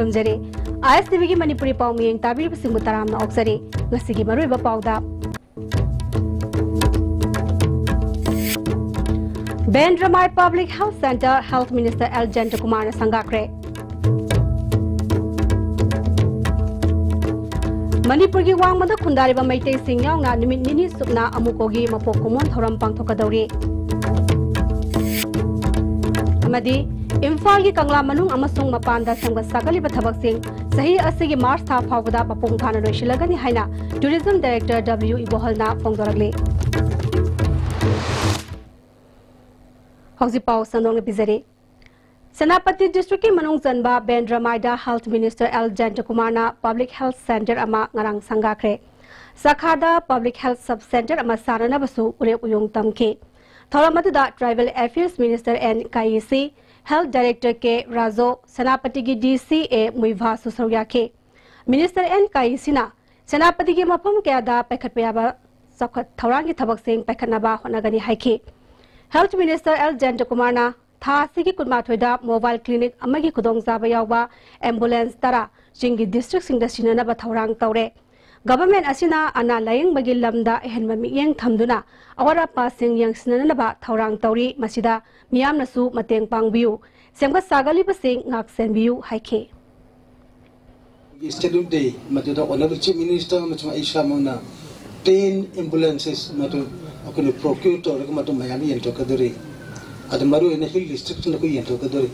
खुलुमजरे ISTV की मणिपुरी पाव मियेंग ताबीर बसिंगु तरामना ऑक्सरे ngasi gi maruiba pawda Bandramai Public Health Center Health Minister L. Kumar na sangakre Manipur gi wangmada khundariba maitei sing yauna nimit nini sukna amukogi mapok komon thoram pangthokadori amadi Imphal gi Kangla manung amasung mapanda sangba sagaliba thabaksing sahi asigi March tha phawda papung thana loisilagani haina Tourism Director W. Ibohalna phongdoragle Hausi Pau Sanong Bizare Senapati District ki manung zanba Bandramaida Health Minister L. Kumar na Public Health Center ama ngarang sangakre Sakhada Public Health Sub Center ama sarana basu ure uyong tamke Thoramatuda Tribal Affairs Minister N. KIC Health Director K. Razo Senapati ki DCA Muiva Susarya ke Minister N. KIC na Senapati ki mapam kaya da pekhatpayaba sakhat thawrangi thabak sing pekhatnaba honagani haike Health Minister L. Kumar na tha sigi kunmathoida mobile clinic amagi kudong zaba yawba ambulance tara jingi district singda sinanaba thawrang tawre Government asina ana laying bagi lamda ehenma miyeng thamduna awara pasing yang sinanaba thawrang tawri masida miyam nasu mateng pangbiu semga sagali basing ngak senbiu haike Schedule day matuda honorable chief minister matuma isha mona 10 ambulances matu akunu procure to matu mayami ento kaduri adamaru in a hill district na ko ento kaduri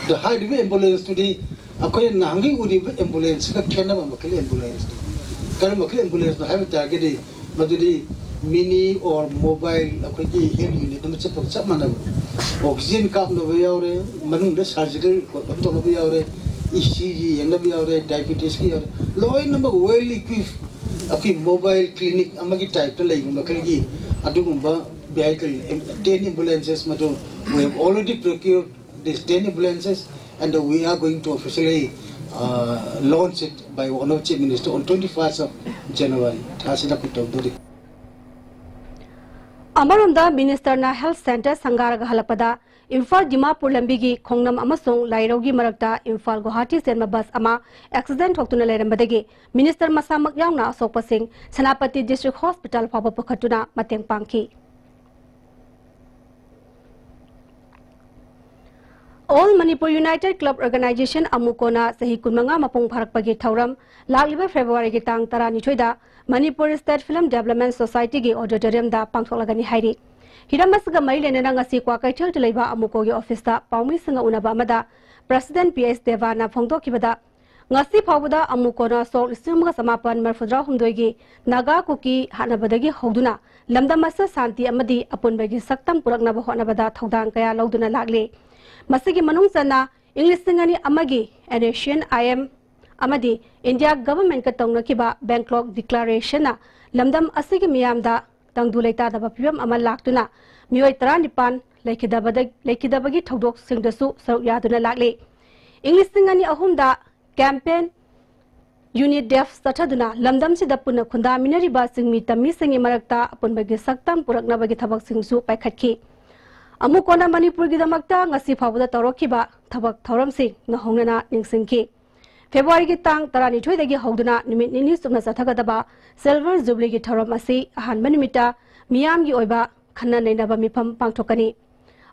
the highway ambulance today akoy nangi uri ambulance ka thena makali ambulance kar makali ambulance na have target madudi mini or mobile akoy ki health unit na chapok chapmana oxygen kap no yawre manung de surgical to no yawre ECG yang nabi yawre diabetes ki yawre loy number well equipped aki mobile clinic amagi type to lai makali ki adugumba vehicle 10 ambulances mato we have already procured these 10 ambulances and we are going to officially launch it by one of chief minister on 21st of January thasina pitodori Amarunda Minister na Health Center Sangaraga halakpada Imphal Dimapur lambigi khongnam amasung lairogi marakta Imphal Guwahati senma bus ama accident hoktuna leirambadagi Minister masamak yauna asokpa sing Senapati District Hospital phaba pakhatuna mateng pangki All Manipur United Club Organization Amukona sahi kunmanga mapung pharakpagi thauram lagliba February gi tang 12 da Manipur State Film Development Society gi auditorium da pangtholagani hairi Hiramasga mailena ngasi kwa kaithal tilaiba amuko gi office da paumi singa unaba amada President PS Devana phongdokibada ngasi phawda amukona sol isumga samapan marfudra humdoi gi naga kuki hanabadagi hoduna lamdamasa santi amadi apunbagi saktam puraknaba honabada thodang kaya loduna lagle Masigi manung sana English singani amagi an Asian IM amadi India government ka tongna kiba Bangkok declaration na lamdam asigi miyamda tangdulaita da bapiyam amal laktuna mioi 35 lekidabagi thodok singdasu saruk yaduna lagle English singani ahumda campaign unit def sataduna lamdam sida puna khunda minari ba singmi tammi singi marakta apunbagi saktam purakna bagi thabak singsu paikhatki Amukona Manipur gidamakta ngasi phawda tawrokiba thabak thauramsing nahongnana ningsingki February gi tang 12 dagi howduna nimit nini sumna sathagadaba silver jubilee gi thauram asi ahan manimita miyam gi oiba khanna neinaba mifam pangthokani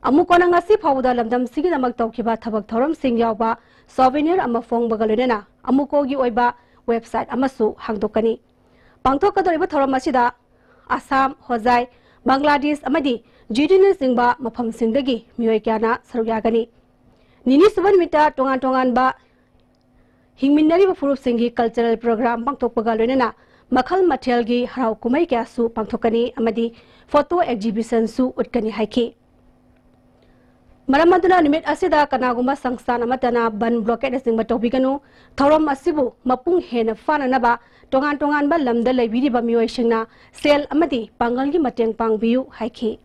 Amukona ngasi phawda lamdam sigi damak tawkiba thabak thauramsing yawba souvenir ama phongbaga loinena amuko gi oiba website amasu hangdokani pangthokadoriba thauram asida Assam Hojai Bangladesh amadi Jidina singba mafam singdagi mioi kyana sarugyagani Nini suban mita tongan ba hingminari ba furup singi cultural program pangthokpaga loinena makhal mathel gi harau kumai kya su pangthokani amadi photo exhibition su utkani haiki Maramaduna nimit asida kanaguma sangsan amatana ban blockade singba tobiganu thoram asibu mapung hena fananaba tongan ba lamda laibiri ba mioi singna sel amadi pangal gi mateng pangbiu haiki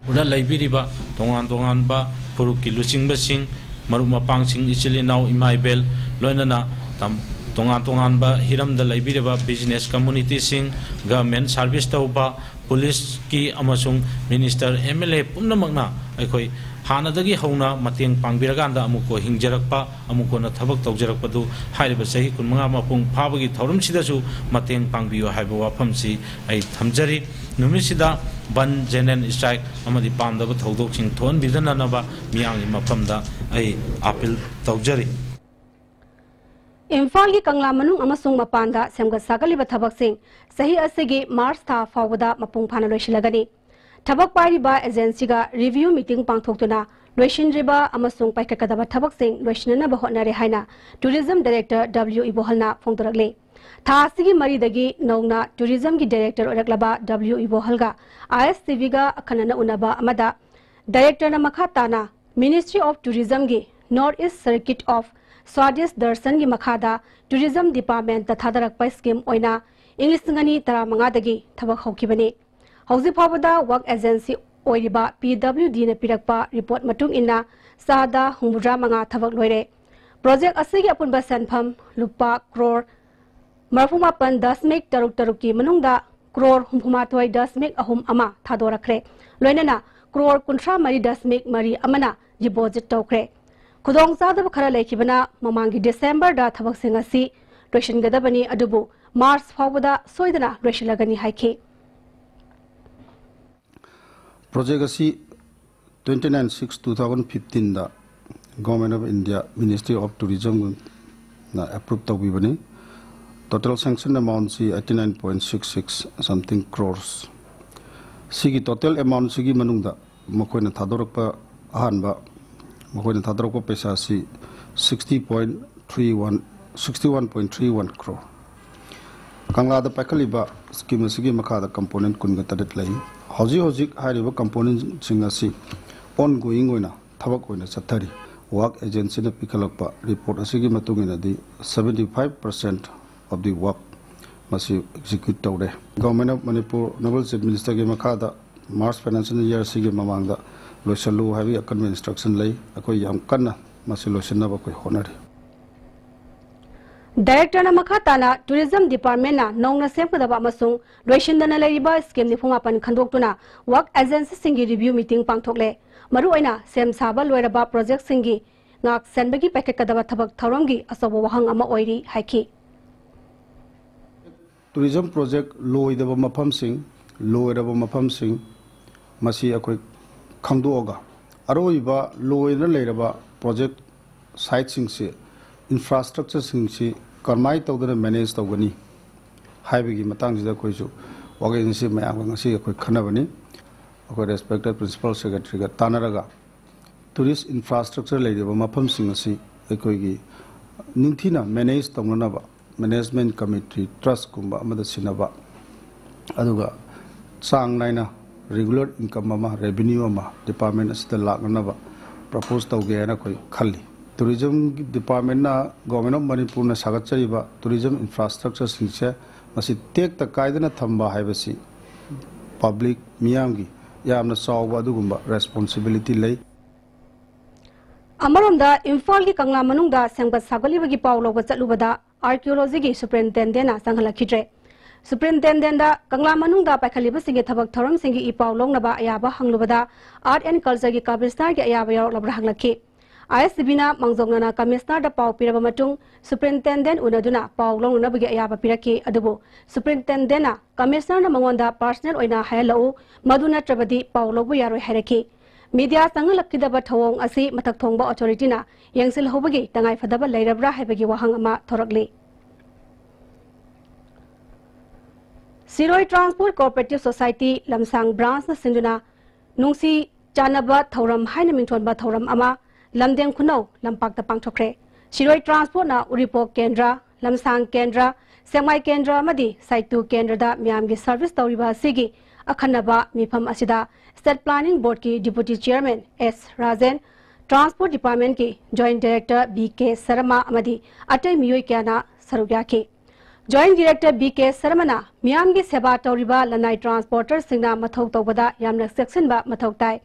Udah laibiriba tongan ba puruk kilusing basing maruma pangsing ichili nau imaibel loinana tam tongan ba hiram da laibireba business community sing government service tauba police ki amasung minister MLA pumnamakna aikoi hanadagi hauna mateng pangbiraganda amuko hingjarakpa amuko na thabak tawjarakpadu hairiba sahi kunmanga mapung phabagi thorum sidasu mateng pangbiyo haiba wafamsi ai thamjari numisida ban jenen strike amadi pamdaba thodok sing thon bidana naba miyangi mapamda ai appeal tawjari Imphal ki Kangla Manung amasung mapanda semgat sagaliba thabak sing sahi asigi March tha fawda mapung phana loisilagani thabak pariba agency ga review meeting pangthoktuna loisinriba amasung paikakadaba thabak sing loisinana ba hotnare haina tourism director W Ibohalna phongdorakle tha asigi mari dagi nongna tourism ki director oraklaba W Ibohalga ISCV ga akhanana unaba amada director na makha tana Ministry of Tourism gi North East Circuit of Swadis Darshan gi makhada tourism department ta thadarak pa scheme oina English ngani tara manga dagi thabak hokibani hauji phawada work agency oiriba PWD na pirakpa report matung inna sada humudra manga thabak loire project asigi apunba sanpham lupa crore marfuma pan 10 taruk taruki manungda crore humphuma thoi 10 ahum ama thadorakre loinana crore kunthra mari 10 mari amana deposit tawkre Kudong Sada Khara Lekibana, Mamangi December da Thabak Singasi, Russian Gadabani Adubu, Mars Fawada, Soidana, Russialagani Haiki. Project asi 29/6/2015 da Government of India Ministry of Tourism na approved tawibani. Total sanction amount si 89.66 something crores. Sigi total amount sigi manungda makoy na thadorakpa ahanba Makoy Thadrako Pesasi 61.31 crore. Kangla the Pakaliba scheme Sigi Maka the component Kungatat Lay. Hozik Hariba component Singasi ongoing winner, Tabak Satari. Work agency the Pikalapa report a Sigi Matungina the 75% of the work must execute Taude. Government of Manipur Noble Minister Gimakada March financial year Sigi Mamanga. Losalu have a convey instruction lay a koyam kana Masilosana Honari. Director Namakatana, Tourism Department, Nong Sempada Masung, Rashindana Laiba, scheme the Fumapan Kandoktuna, work agency singi review meeting Pangtokle, Maruina, Sem Saba Loeraba project singi, Nak Senbagi Pakakadava Tabak Tarongi, Asobo Hangama Oiri, Haiki. Tourism project low the Mapam Sing, low the Mapam Sing, Masi a quick Kangdoga. Aroiba low in the later project site sing infrastructure sing Karmai Togda managed the Wani. Highway Matang the Koju, Organization Mayangasi, a quick Kanavani, a respected principal secretary Tanaraga. Tourist infrastructure lady Mapam Singasi, a Kogi Nintina managed the Munava, Management Committee, Trust Kumba, Mother Sinaba Aduga Sang Nina. Regular income mama revenue ama department as the lagnava proposed to Guyana Kali. Tourism department na government of Manipur na Sagachariba tourism infrastructure sinche must take the Kaidana Thamba Hivasi public Miyangi Yamna Sawa Dugumba responsibility lay. Amaronda Imphal ki Kangla Manungda Semgat Sagalibagi Paulo Gatsalubada archaeology superintendent Sanghalakidre. Superintendent da Kangla Manungda Pakaliba Singi Tabak Thoram Singi Ipau Longnaba Ayaba Hanglubada Art and Culture gi Commissioner gi Ayaba Yaw Labra Hanglaki ISBina Mangzongnana Commissioner da Pau Piraba Matung Superintendent Unaduna Pau Longnaba gi Ayaba Piraki Adubu Superintendent na Commissioner na Mangonda Personal Oina Hayalo Maduna Trabadi Pau Lobu Yaro Haraki Media Sangalakidaba Thawong Asi Matak Thongba Authority na Yangsil Hobagi Tangai Fadaba Lairabra Habagi Wahangama Thorakli Siroi Transport Cooperative Society Lamsang Branch na Sinduna Nungsi Chanaba Thoram Haina Mingtonba Thoram Ama Lamdeng Kuno Lampak the Pangtokre Siroi Transport na Uripo Kendra Lamsang Kendra Semai Kendra Madi Saitu Kendra da Miamgi Service Tauriba Sigi Akhanaba Mipam Asida State Planning Board ki Deputy Chairman S. Rajan Transport Department ki Joint Director B.K. Sarama Amadi Atay Miyoi Kyana Sarugyaki Joint Director B.K. Saramana Miamgi Seba Tauriba Lanai Transporter Singna Mathau Tobada Yamna Section Ba Mathau Tai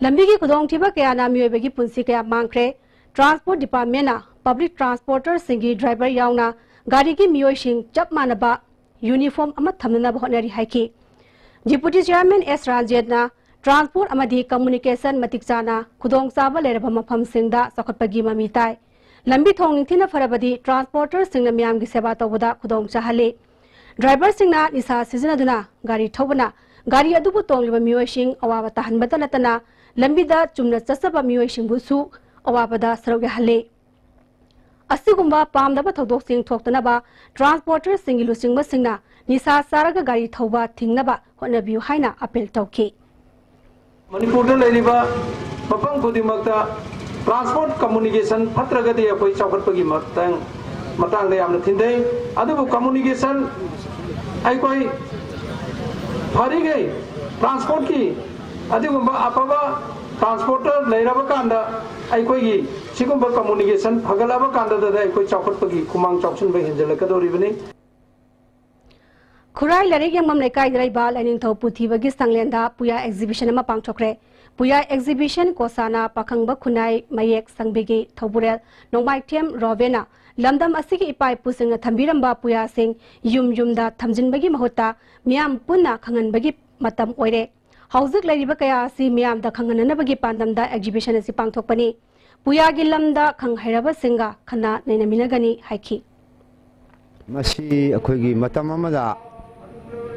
Lambigi Kudong Tiba Kyana Miyobegi Punsi Kaya Mangkre Transport Department na Public Transporter Singi Driver Yauna gari ki miyoising chap manaba uniform ama thamna bahonari haiki Deputy Chairman S Ranjit na Transport amadi communication matik chana khudong chaba leraba mafam singda sakhatpagi mami tai lambi thong ningthina farabadi transporter singna miyam gi seba tawada khudong chahale driver singna nisa sizina duna gari thobana gari adubu tongliba miyoising awaba tahanbata latana lambi da chumna chasaba miyoising busu awaba da sarogya hale asigumba pamdaba thodok sing thoktanaba transporter singilu singba singna nisa saraga gari thoba thingnaba honabiu haina appeal tawki Manipur da leiriba mapam khudimakta transport communication phatragadi akoi chawkhatpagi matang da yamna thindei adubu communication ai koi pharigai transport ki adigumba apaba transporter leiraba kanda ai koi gi sigumba communication phagalaba kanda da ai koi chawkhatpagi kumang chawchun ba hinjalakadoribani Kurai Larek yang mamlekai Raiba Lining Thau Puthi Bagi Sanglenda Puya Exhibition ama pangchokre Puya Exhibition Kosana Pakhangba Khunai Mayek Sangbegi Thauburel Nongbai Thiam Rovena Lamdam Asigi Ipai Pusing Thambiramba Puya Sing Yum Yumda Thamjinbagi Mahota Miam Punna Khanganbagi Matam Oire Hauzik Lariba Kaya Si Miam da Khangananabagi Pandamda Exhibition asi pangthokpani Puya gi lamda Khanghairaba Singa Khana Nainaminagani Haiki Masi akhoi matam amada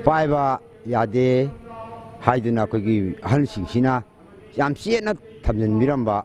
Paiba yade haiduna kogi hansi sina yam siena thamjan miramba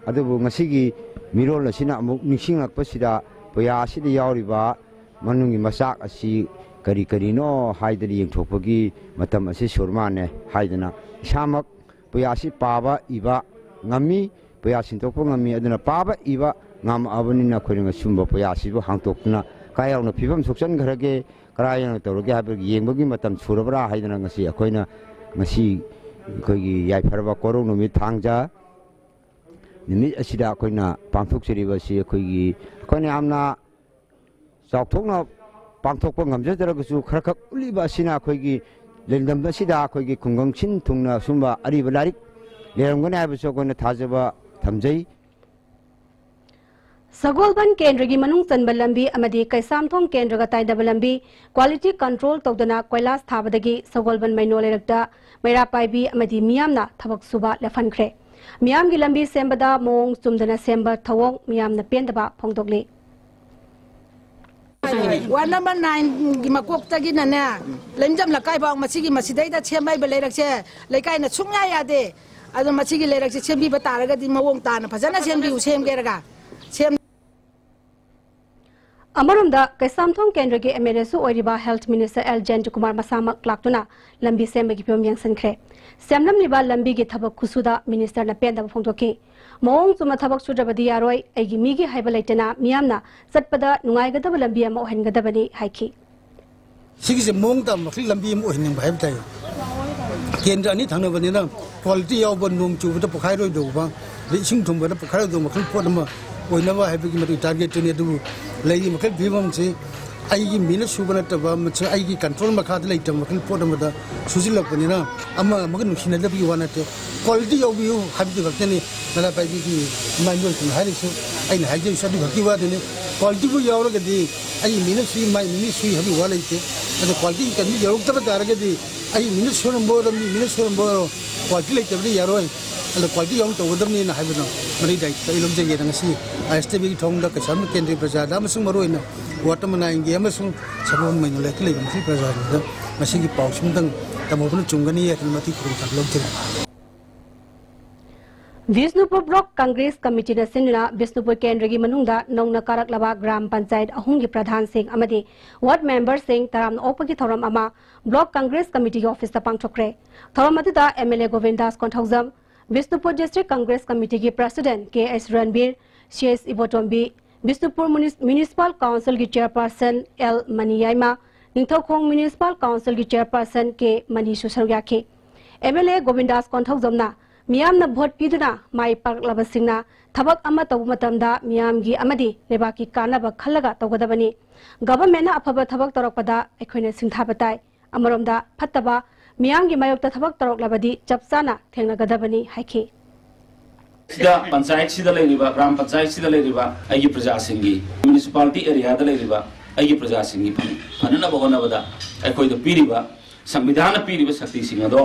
adubu ngasigi mirol sina amuk ningsingakpasida poya asidi yauriba manungi masak asi kari kari no haidari yengthokpagi matam asi surmane haiduna samak poya asi paba iba ngami poya sintokpo ngami aduna paba iba ngam abanina khoringa sumba poya asibu hangtokna kayawna phibam soksan gharage Karayang tawrage habagi yengbagi matam surabra haidana ngasi akoina ngasi koigi yaipharba korong numit thangja nimit asida akoina pangthokcheriba si koigi akoina amna chawthokna pangthokpa ngamjadaragusu kharkhak uliba sina koigi lendamda sida koigi khungangsin thungna sumba ariba larik leramgani haibsu akoina thajaba thamjai Sagolban Kendragi Manung Sanbalambi Amadi Kaisamthong Kendraga Taidabalambi Quality Control Togdana Koilas Thabadagi Sagolban Mainolerakta Maira Paibi Amadi Miamna Thabak Suba Lefankre Miam Gilambi Sembada Mong Sumdana Semba Thawong Miamna Pendaba Pongdogli One number 9 Gimakoptagi Nana Lenjam Lakai Bang Masigi Masidai Chemai Belerakse Lekai na Sunga Yade Adu Masigi Lerakse Chembi Bataraga di Mawong Tana Pazana Chembi Usem Geraga Amarumda Kaisamthong Kendragi Emeresu Oiriba Health Minister L. Kumar Masamak Laktuna Lambi Sembagi Pyomyang Sankre Semlam Liba Lambi gi Thabak Kusuda Minister na Penda Phongtoki Mong Suma Thabak Sudrabadi Yaroi Egi Migi Haibalaitana Miamna Satpada Nungaigadaba Lambi Ama Ohengadabani Haiki Sigi Mong Tam Lambi Mo Ohening Bhaitai Kendra ni Thangnabanina Quality Yaban Nung Chuba Pokhairo Doba Sing Tumba Pokhairo Doma Podama Oinava Happy Target to do Lady Makal Vivamsi, Aigi Mina Subanataba, Aigi control Makat later, Makal Podamada, Susila Panina, Ama Magan Shinabi one at quality of you have the Vakani, Nalapai, Manuel from Harris, and Haji Sadiva, quality of your day, I ministry, my ministry, have you wallet, and the quality can be your Taragadi, I minister and board of minister and board, quality like every Yaroi. And the quality of the Wodami in Havana, Marida, Ilum and see. I stay big tongue like a summer candy preserve, Amazon Maroina, Waterman and Amazon, some men like Lim, three preserve, Masigi Pouch, the Movan Chungani and Mati from Visnupur Block Congress Committee na Sinuna Visnupur Kendragi Manungda Nongna Karaklaba Gram Panchayat Ahungi Pradhan Singh Amadi Ward Member Singh Taram Opagi Thoram Ama Block Congress Committee Office the Pangchokre Thoramatida MLA Govindas Konthauzam Visnupur District Congress Committee ki President K.S. Ranbir, C.S. Ibotombi, Visnupur Municipal Council ki Chairperson L. Maniyaima, Ningthokhong Municipal Council ki Chairperson K. Manishu Sargyaki, MLA Govindas Konthauzamna, Miam na vote piduna, Mai Park Labasingna, Tabak Ama Tabumatamda, Miam gi Amadi, Lebaki Kanaba Kalaga Togadabani, Government na Apaba Tabak Torokpada, Equine Sinthabatai, Amaromda, Pataba, Miam gi Mayokta Tabak Torok Labadi, Japsana, Tengagadabani, Haiki. Panchayat Sida Leriba, Ram Panchayat Sida Leriba, Ayi Praja Singi, Municipality area the Leriba, ꯑꯩꯒꯤ ꯄ꯭ꯔꯖꯥꯁꯤꯡꯒꯤ ꯐꯅꯅꯕ ꯍꯣꯠꯅꯕꯗ ꯑꯩꯈꯣꯏꯗ ꯄꯤꯔꯤꯕ ꯁꯪꯕꯤꯙꯥꯟꯅ ꯄꯤꯔꯤꯕ ꯁꯛꯇꯤꯁꯤꯡ ꯑꯗꯣ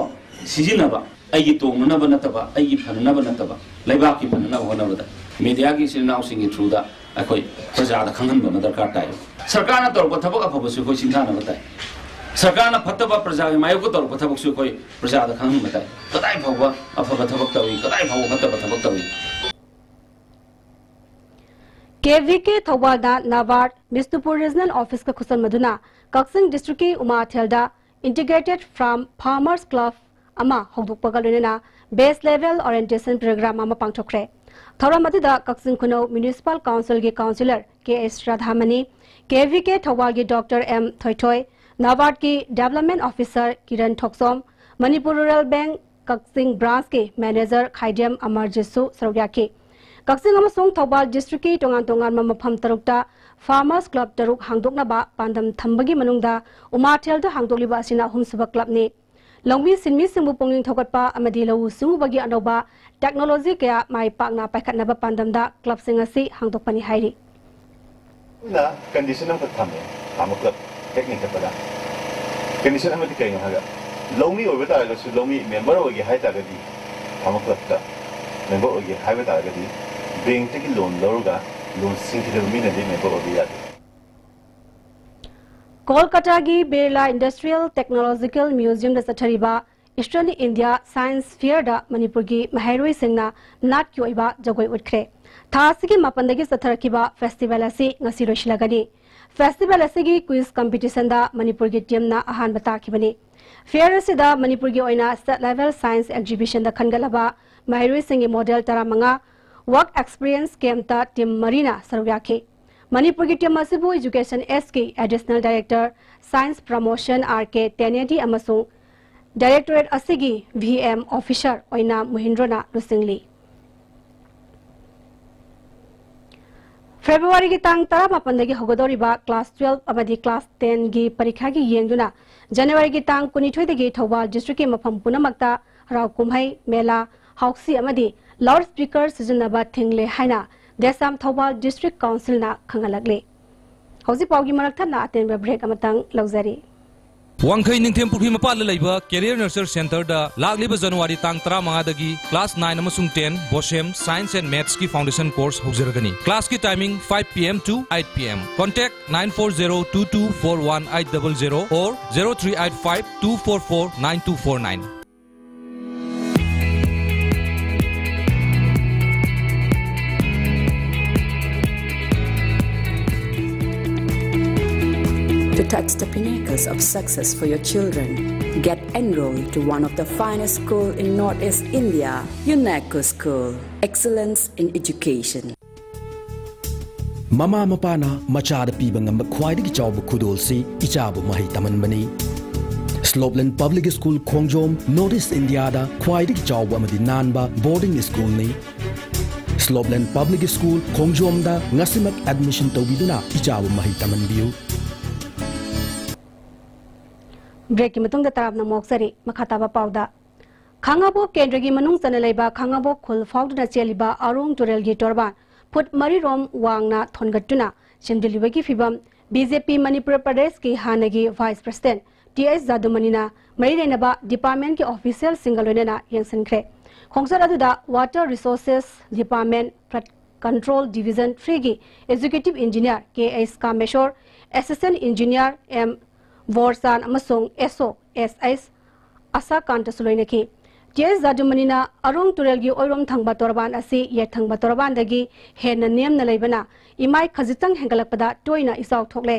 ꯁꯤꯖꯤꯟꯅꯕ ꯑꯩꯒꯤ ꯇꯣꯡꯅꯅꯕ ꯅꯠꯇꯕ ꯑꯩꯒꯤ ꯐꯅꯅꯕ ꯅꯠꯇꯕ ꯂꯩꯕꯥꯛꯀꯤ ꯐꯅꯅꯕ ꯍꯣꯠꯅꯕꯗ ꯃꯤꯗꯤꯌꯥꯒꯤ ꯏꯆꯤꯜ ꯏꯅꯥꯎꯁꯤꯡꯒꯤ ꯊ꯭ꯔꯨꯗ ꯑꯩꯈꯣꯏ ꯄ꯭ꯔꯖꯥꯗ ꯈꯪꯍꯟꯕ ꯑꯃ ꯗꯔꯀꯥꯔ ꯇꯥꯏ ꯁꯔꯀꯥꯔꯅ ꯇꯧꯔꯛꯄ ꯊꯕꯛ ꯑꯐꯕꯁꯨ ꯑꯩꯈꯣꯏ ꯁꯤꯡꯊꯥꯅꯕ ꯇꯥꯏ सरकार फत्तब प्रजा मायोक तौर थबक प्रजा खाई कदाई फाव अफब थबक तौी कदाई फाव फत्तब थबक तौी KVK थौबालदा नाबार्ड बिष्णुपुर रीजनल ऑफिस का खुसन मधुना कक्सिंग डिस्ट्रिक्ट की उमाथेलदा इंटीग्रेटेड फार्मर्स क्लब अमा हौदोकपगा लोइना बेस लेवल ओरिएंटेशन प्रोग्राम अमा पांगथोखरे थौराम अदुदा कक्सिंग खुनो म्युनिसिपल काउंसिल के councillor KS Radhamani KVK Thoubal की डॉक्टर M थोइथोय नाबार्ड की development officer Kiran Thoksom Manipur rural bank Kakching branch के मैनेजर खाइडेम अमरजिसु सरुयाकी कक्सिंग अमसोंग थौबाल डिस्ट्रिक्ट की तोंगान तोंगान मफम तरुकता फार्मर्स क्लब तरुक हांगदोकनाबा पांदम थंबगी मनुंगदा उमाथेलदा हांगदोकलिबा असिना हुमसुबा क्लबनी लौमी सिनमी सिंबु पोंगिंग थौगतपा अमदि लौ सुंगुबगी अनोबा टेक्नोलॉजी कया माय पाकना पाखतनाबा पांदमदा क्लब सिंग असि हांगदोकपनि हाइरि ना कंडीशन अम थमे फार्मर क्लब टेक्निक पदा कंडीशन अमदि कयनो हागा लौमी ओबे तारगसु लौमी मेंबर ओगे हाय तागदी फार्मर क्लब ता मेंबर ओगे हाय तारगदी बैंक तकी लोन लौरगा लोन सिंगिदब मिनदि मेंबर ओगे यादे कोलकाता की Birla industrial technological museum चथरीबा eastern India science fair Manipur की महरोई सिंगना नाट की ओइबा जगोई उठ्रे थासिगी मापनदगी चथरकिबा फेस्टिवल असि ngasi रोइसिलगनी फेस्टिवल असि क्विज कंपटीशन दा मणिपुर की टीम ना अहान बताखिबनी फेयर असिदा मणिपुर की ओइना स्टेट लेवल साइंस एग्जीबिशन दा खनगलबा महरोई सिंगी मॉडल 15 वर्क एक्सपीरियंस कैंपता टीम मरीना सरुयाखी मणिपुर की टीम असिबु एजुकेशन एस की additional director science promotion RK तेनेडी अमसुंग डायरेक्टरेट असिगी VM ऑफिसर ओइना मुहिंद्रोना लुसिंगली फेब्रुवारी की तांग 18 होगदोरिबा क्लास 12 अमदी क्लास 10 की परीक्षा की येंगदुना जनवरी की तांग 19 की थौबाल डिस्ट्रिक्ट की मफम पुनमक्ता राव कुमहै मेला हाउसी अमदी लाउड स्पीकर सिजनबा थिंगले हाइना देसाम थौबाल डिस्ट्रिक्ट काउंसिल ना खंगलगले हौजी पाउगी मरकथना अतेनबा ब्रेक अमतंग लौजरी वांखै निंथेमपुरी मपाल लैबा कैरियर नर्चर सेंटर दा लागलिबा जनवरी तांग 15 दगी क्लास 9 अमसुंग 10 बोसेम साइंस एंड मैथ्स की फाउंडेशन कोर्स होजरगनी क्लास की timing 5 PM to 8 PM contact 9402241800 और 038524492449 To touch the pinnacles of success for your children, get enrolled to one of the finest schools in Northeast India, UNESCO School. Excellence in education. Mama mapana machada piba ngamba khwaidagi chawbu khudolsi ichabu mahi tamanbani. Slopeland Public School Khongjom, Northeast India da khwaidagi chawbu amadi nanba boarding school ni. Slopeland Public School Khongjom da ngasimak admission tawbiduna ichabu mahi tamanbiu. Break की मतुंग तरफ मोक्सरी मखाताबा पाउदा खांगाबो केंद्र की मनुंग चनलेबा खांगाबो खुल फाउदना चेलिबा अरुंग तुरेल की तोरबान foot मरी रोम वांगना थोनगटुना सिंदुलिबगी फिबम BJP Manipur Pradesh की हानगी वाइस प्रेसिडेंट TS जादुमनीना मरी लेनबा डिपार्टमेंट के ऑफिशियल सिंगल लोनेना यंगसनख्रे खोंसर अदुदा water resources department control division 3 की executive engineer KS Kameshwar assistant engineer M Vorsan amasong SOSS asa kanta suloinaki TS Zadumanina arung turel gi oirom thangba torban asi ye thangba torban dagi hena nem na leibana imai khajitang hengalakpada toina isaw thokle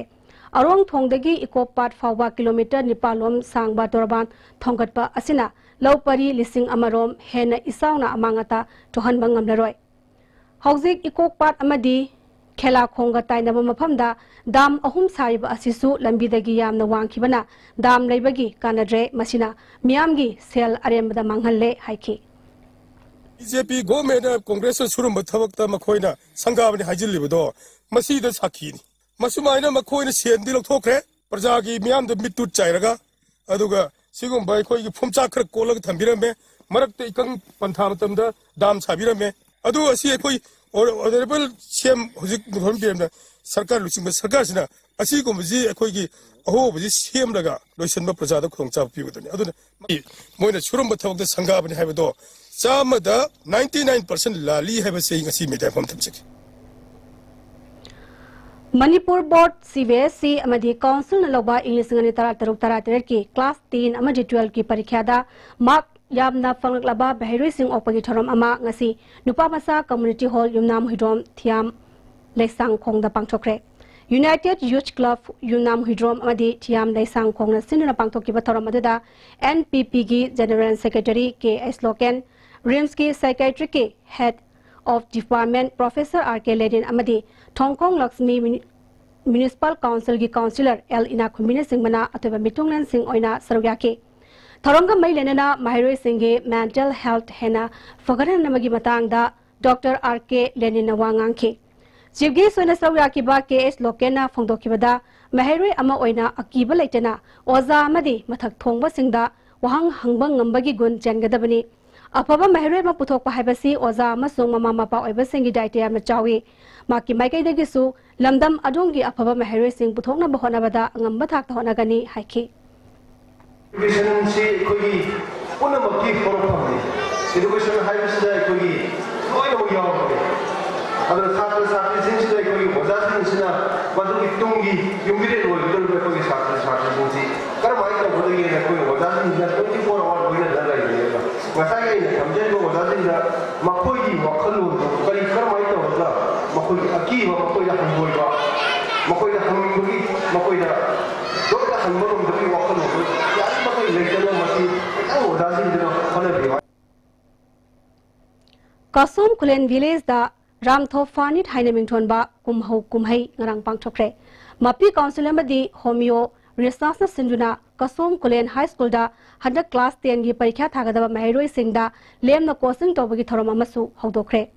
arong thongdagi ikopat fawba kilometer nipalom sangba torban thonggatpa asina lawpari lising amarom hena isawna amangata tohanba ngamlaroi hauzik ikokpat amadi खेला खोंगा ताइनब मफमदा दाम अहुम सारिब असिसु लंबीदगी यामना वांखिबना दाम लेबगी कानद्रे मसिना मियामगी सेल अरेमदा मांगहल्ले हाइखि BJP गवर्नमेंट कांग्रेस सुरुम थबकता मखोइना संगाबनि हाजिलिबदो मसीदा साखीनि मसुमाइना मखोइना सेंदि लथोखरे प्रजागी मियामद मिटुट चाइरगा अदुगा सिगुम बाय खोइगी फुमचा खर कोलग थंबिरमे मरकते इकंग पंथा मतमदा दाम साबिरमे अदु असि खोइ और ऑनरेबल CM हुजिक सरकार लुसिंग सरकार सिना ꯑꯁꯤꯒꯨꯝꯕꯁꯤ ꯑꯩꯈꯣꯏꯒꯤ ꯑꯍꯣꯕꯁꯤ ꯁꯦꯝꯂꯒ ꯂꯣꯏꯁꯤꯟꯕ ꯄ꯭ꯔꯖꯥꯗ ꯈꯨꯗꯣꯡꯆꯥꯕ ꯄꯤꯒꯗꯕꯅꯤ ꯑꯗꯨꯅ ꯃꯣꯏꯅ ꯁꯨꯔꯝꯕ ꯊꯕꯛꯇ ꯁꯪꯒꯥꯕꯅꯤ ꯍꯥꯏꯕꯗꯣ ꯆꯥꯝꯃꯗ 99% ꯂꯥꯜꯂꯤ ꯍꯥꯏꯕꯁꯤ ꯉꯁꯤ ꯃꯤꯗꯥꯏꯐꯝ ꯊꯝꯖꯒꯦ Manipur Board CBSE amadi Council na loba English ngani tara ki class 10 amadi 12 ki parikha da mark yamna fanglaba bahiroi sing opagi thoram ama ngasi nupa masa community hall yumnam hidrom thiam leisang khong da pangthokre United Youth Club yumnam hidrom amadi thiam leisang khong na sinuna pangthoki ba thoram adada NPP gi General Secretary KS Loken RIMS ki Psychiatry ki Head of Department Professor RK Ledin amadi Thongkong Lakshmi Municipal Council gi Councillor L Ina Khumine Singh mana atoba mitunglan Singh oina sarugyake Tharongam mai lenana Mahiroi Singh ge mental health hena fagaran namagi matang da Dr RK Ledin na wangangke Jibge soina sarugyake ba KS Lokena phongdoki bada Mahiroi ama oina akiba leitena oza amadi mathak thongba singda wahang hangbang ngambagi gun jangadabani Apaba Mahiroi ma puthokpa haibasi oza amasung mama mapa oiba singi daitya ma chawi maki maikai dagisu lamdam adongi apaba Mahiroi sing puthokna bahona bada ngamba thak thona gani haiki Education si kogi una maki foromani education haibasi da kogi loina mo yaw adra thakra sakri sing si da kogi oza sing sina madu itungi yungire lo idol ko kogi sakri sing si karmai ka bodagi na kogi oza sing da 24 hour boina dala ide Masaya ini kamjen ko wala din da makoy wakalo kali karmay to wala makoy aki makoy da hanboy ba makoy da hanboy makoy da do da hanboy mo da wakalo ya makoy lekalo mati ta wala din da khana bi Kasum Kulen Village da Ramtho Fanit Hainaming Thon ba kumhai ngarang pangthokre Mapi Council amadi Homeo Resource Sinduna Kasum Kulen High School da 100 class 10 gi parikha thagadaba Mahiroi Singh da lemna coaching tobagi thoram amasu hawdokre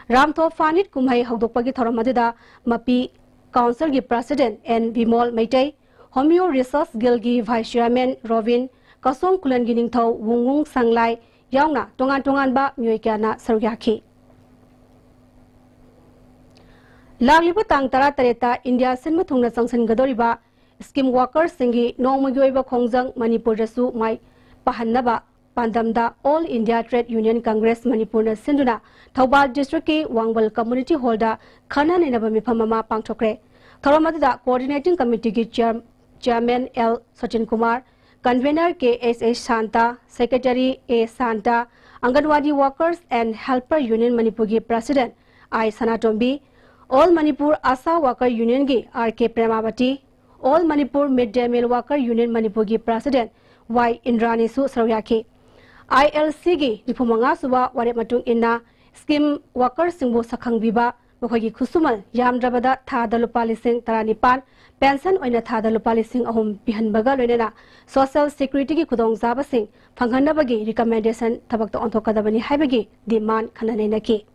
Ramtho Fanit kumhai hawdokpagi thoram aduda Mapi Council gi President N Bimol Maitai Homeo Resource Guild gi Vice Chairman Robin Kasum Kulen gi ningthau Wungwung Sanglai yauna tongan ba myoikana sarugyakhi Lagliba tang tara tareta India sinma thungna sangsan gadoriba Scheme workers singi nongmagyoiba khongjang Manipur rasu mai pahannaba pandamda All India Trade Union Congress Manipur na sinduna Thobal District ki Wangbal Community Hall da khana ninaba miphamama pangthokre thoramada Coordinating Committee ki Chairman L Sachin Kumar Convener KSH Santa Secretary A Santa Anganwadi Workers and Helper Union Manipur ki President I Sanatombi All Manipur Asa Worker Union ki RK Premavati All Manipur Mid-Day Meal Worker Union Manipur ki President Y Indrani Su Saryake ILC gi nipumanga suba ware matung inna scheme workers singbu sakhang biba mokhogi khusumal yamdrabada thada lupa lising 19 pension oina thada lupa lising ahum bihanbaga loinena social security gi khudong jaba sing phanghanabagi recommendation thabak to onthokadabani haibagi demand khananenaki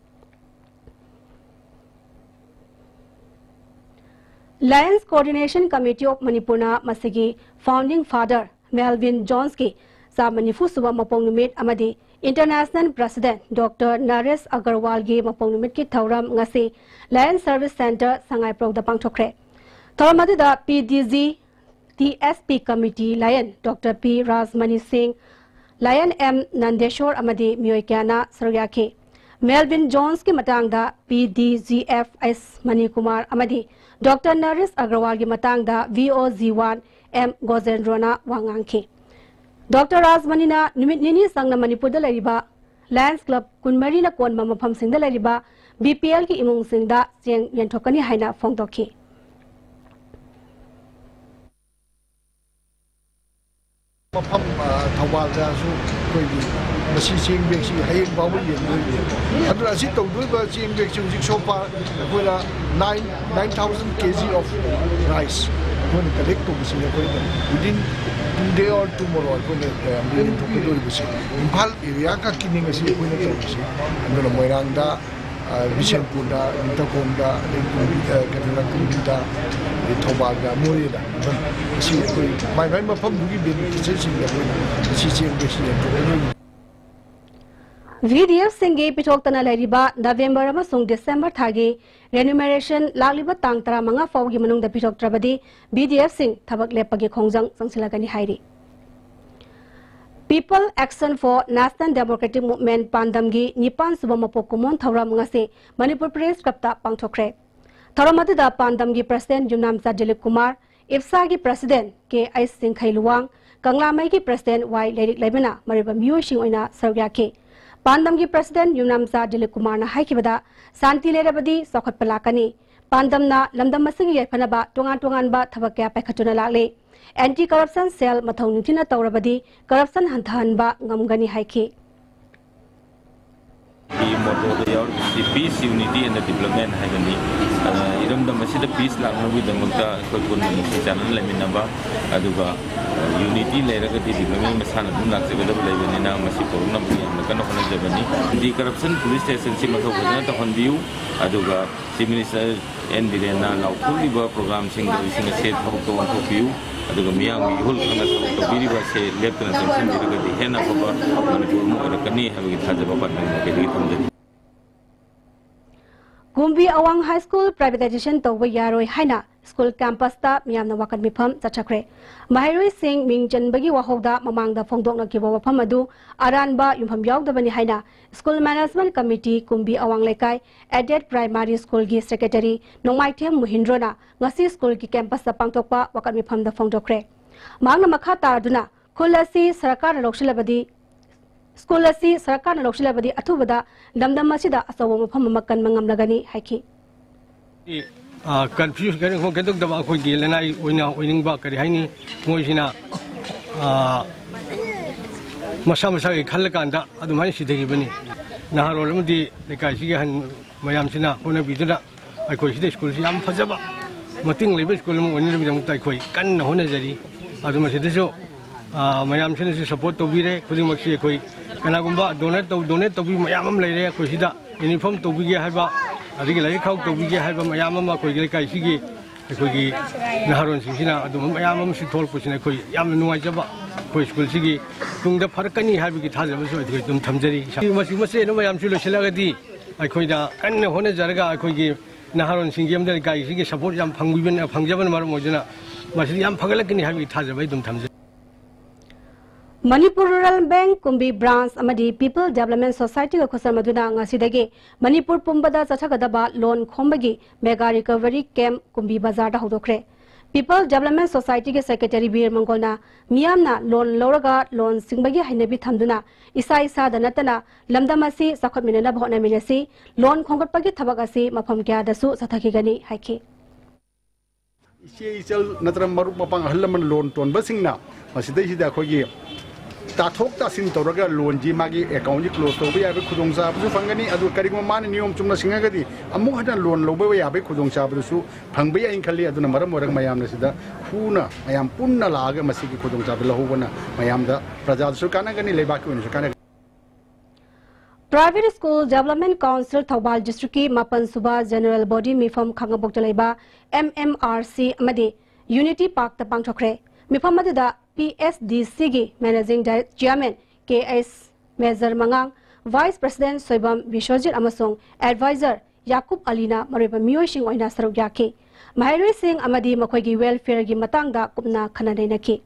Lions Coordination Committee of Manipur na masigi founding father Melvin Jones ki Zamanifu suba mapong numit amadi International President Dr. Naresh Agarwal gi mapong numit ki thauram ngasi Lion Service Center sangai prog da pangthokre thoramadi da PDG TSP Committee Lion Dr. P Rajmani Singh Lion M Nandeshwar amadi myoikyana saryake Melvin Jones ki matang da PDGFS Mani Kumar amadi Dr. Naresh Agarwal ki matang da VOZ1 M Gozendrona wangangki Dr. Rajmani na numit nini sangna Manipur da lariba Lions Club kunmari na kon mamafam sing da lariba BPL ki imung sing da jeng yanthokani haina phongdokhi mafam thawal ja su koi gi masi ching bek si hayin bawu yen doi adra si to doi ba ching bek chung jik sopa koila 9000 kg of rice when collect to bisi koi within today or tomorrow ko ne amrin to ko doi bisi imphal area ka kining si ko ne to bisi andona moirang da Bishanpur da Nitakom da Kaduna Kumita Thobal da Mori da si koi mai mafam dugi beneficiary sing da si ching bek si VDF सिंगे पिथोक्तना लैरिबा November अमसुंग December थागी remuneration लालिबा तांग 15 फाउगी मनुंगदा पिथोक्त्रबदी VDF सिंग थबक लेपगी खोंजंग संगसिलागनी हाइरी People Action for National Democratic Movement Pandamgi Nipan Suba Mapokumon Thauram ngasi Manipur Press Krapta pangthokre Thauramada Pandamgi President Yumnamsa Dilip Kumar IFSA President K.I. Singh Khailuwang Kanglamai President Y. Lerik Lebena Mariba Miyushing Oina Sargyake Pandam ki President Yumnamsa Dilip Kumar na haikibada Santi Lerabadi Sokhat Palakani Pandam na Lamdam Masing Yafanaba Tungan ba Thabakya Pekatuna Lale Anti Corruption Cell Mathau Nutina Taurabadi Corruption Hantahan ba Ngamgani haiki The motto the peace, unity and the development hagani. Iram the masjid peace lang with the mukta kokun channel leminaba aduga unity layer the development masana nak segala boleh na masih corona punya makan apa nak jabani. The corruption police station si matau kerana tahun view aduga si minister and direna laukul di bawah program single set untuk untuk view aduga miang bihul kerana untuk biri bahasa left kerana tension diri di hena apa Manipur mu ada kini habis kita jawab dengan kiri tamjadi. Gumbi Awang High School privatization tawwa yaroi haina school campus ta miyamna wakan mifam chachakre Maharoi Singh Mingjan bagi wahogda mamangda phongdokna kiwa wafam adu aranba yumpham yaudabani haina school management committee Gumbi Awang Lekai added primary school gi secretary Nongmaithem Muhindrona ngasi school gi campus ta pangtokpa wakan mifam da phongdokre mangna makha tarduna khulasi sarkar lokshilabadi School asi sarkar na lokshilabadi athubada damdam masida asawa mafam makan mangamlagani haiki confused kan ko kedok da ko gi lenai oina oining ba kari haini moisina masa gi khal kan da adu mai sidegi bani naharo lamdi lekai si han mayam sina ona biduna ai ko side school si am phajaba mating lebe school mo oni bi dang tai khoi kan na hona jari adu ma side so mayam sina si support to bire khuding maksi khoi kana gumba donate to bi mayam leire ko sida uniform to bi ge haiba adigi lai khau to bi ge haiba mayam ma ko ge kai sigi ko gi naharon sina adu mayam si thol ko sina khoi yam nuai jaba ko school sigi tungda farakani haibi gi thajaba so ai tum thamjari masi mase no mayam si lo silaga di ai khoi da kan hone jarga ai khoi gi naharon singi am da kai sigi support yam phangbiben phangjaban mar mojana masi yam phagalakini haibi thajaba tum thamjari Manipur Rural Bank Kumbi Branch Amadi People Development Society ka khosar maduna ngasidagi Manipur Pumbada chachagadaba loan khombagi mega recovery camp Kumbi Bazar da hodokre People Development Society ke Secretary Bir Mangolna miyamna loan loraga loan singbagi hainabi thamduna isa da natana lamdamasi sakhot minana bhona minasi loan khongotpagi thabagasi mafam kya dasu sathaki gani haiki Isel natram marup mapang halaman loan ton basingna masidai sida khogi Tathok tasin toraga loan ji magi account ji close to ya be khudong sa bu fangani adu karing man niyom chumna singagadi amu hadan loan lobe ya be khudong sa bu su phangbe ya inkhali adu maram morang mayam na sida phuna mayam punna laga masigi khudong sa be lohobana mayam da praja su kana gani leba ki su kana Private School Development Council Thobal District ki Mapan Suba General Body Mifam Khangabok Jalaiba MMRC amadi Unity Park ta pangthokre Mifam madida PSDC ki Managing Chairman KS Major Mangang Vice President Soibam Bishojit amasong Advisor Yakub Alina mariba miyosing oina sarugyaki Maharoi Singh amadi makoigi welfare gi matangda kupna khanadai ki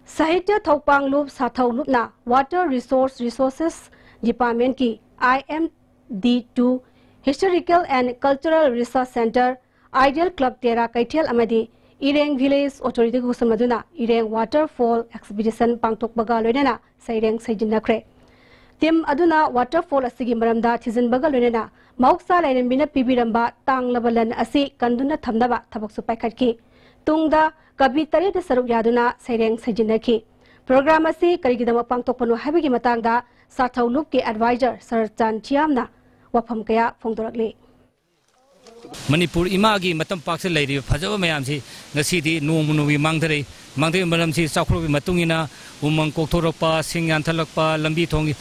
Sahitya Thopang Loop Sathau Loopna Water Resources Department ki IMD2 Historical and Cultural Research Center Ideal Club Tera Kaithel amadi Ireng Village Authority Husamaduna Ireng Waterfall Expedition Pangtok Baga Loinana Saireng Sajinakre Tim Aduna Waterfall Asigi Maramda Tizin Baga Loinana Mauksa Lainambina Pibiramba Tang Labalan Asi Kanduna Thamdaba Tabak Supaikatki Tungda Kabi Tare de Saruk Yaduna Saireng Sajinaki Program Asi Karigidama Pangtok Panu Habigi Matangda Sathau Loop ki Advisor Sir Chan Chiamna Wapam Kaya Fongdorakli Manipur imagi matam pakse lairi phajaba mayam si ngasidi nomunuwi mangdare maram si sakrobi matungina umang kokthorapa singyan thalakpa lambi thongi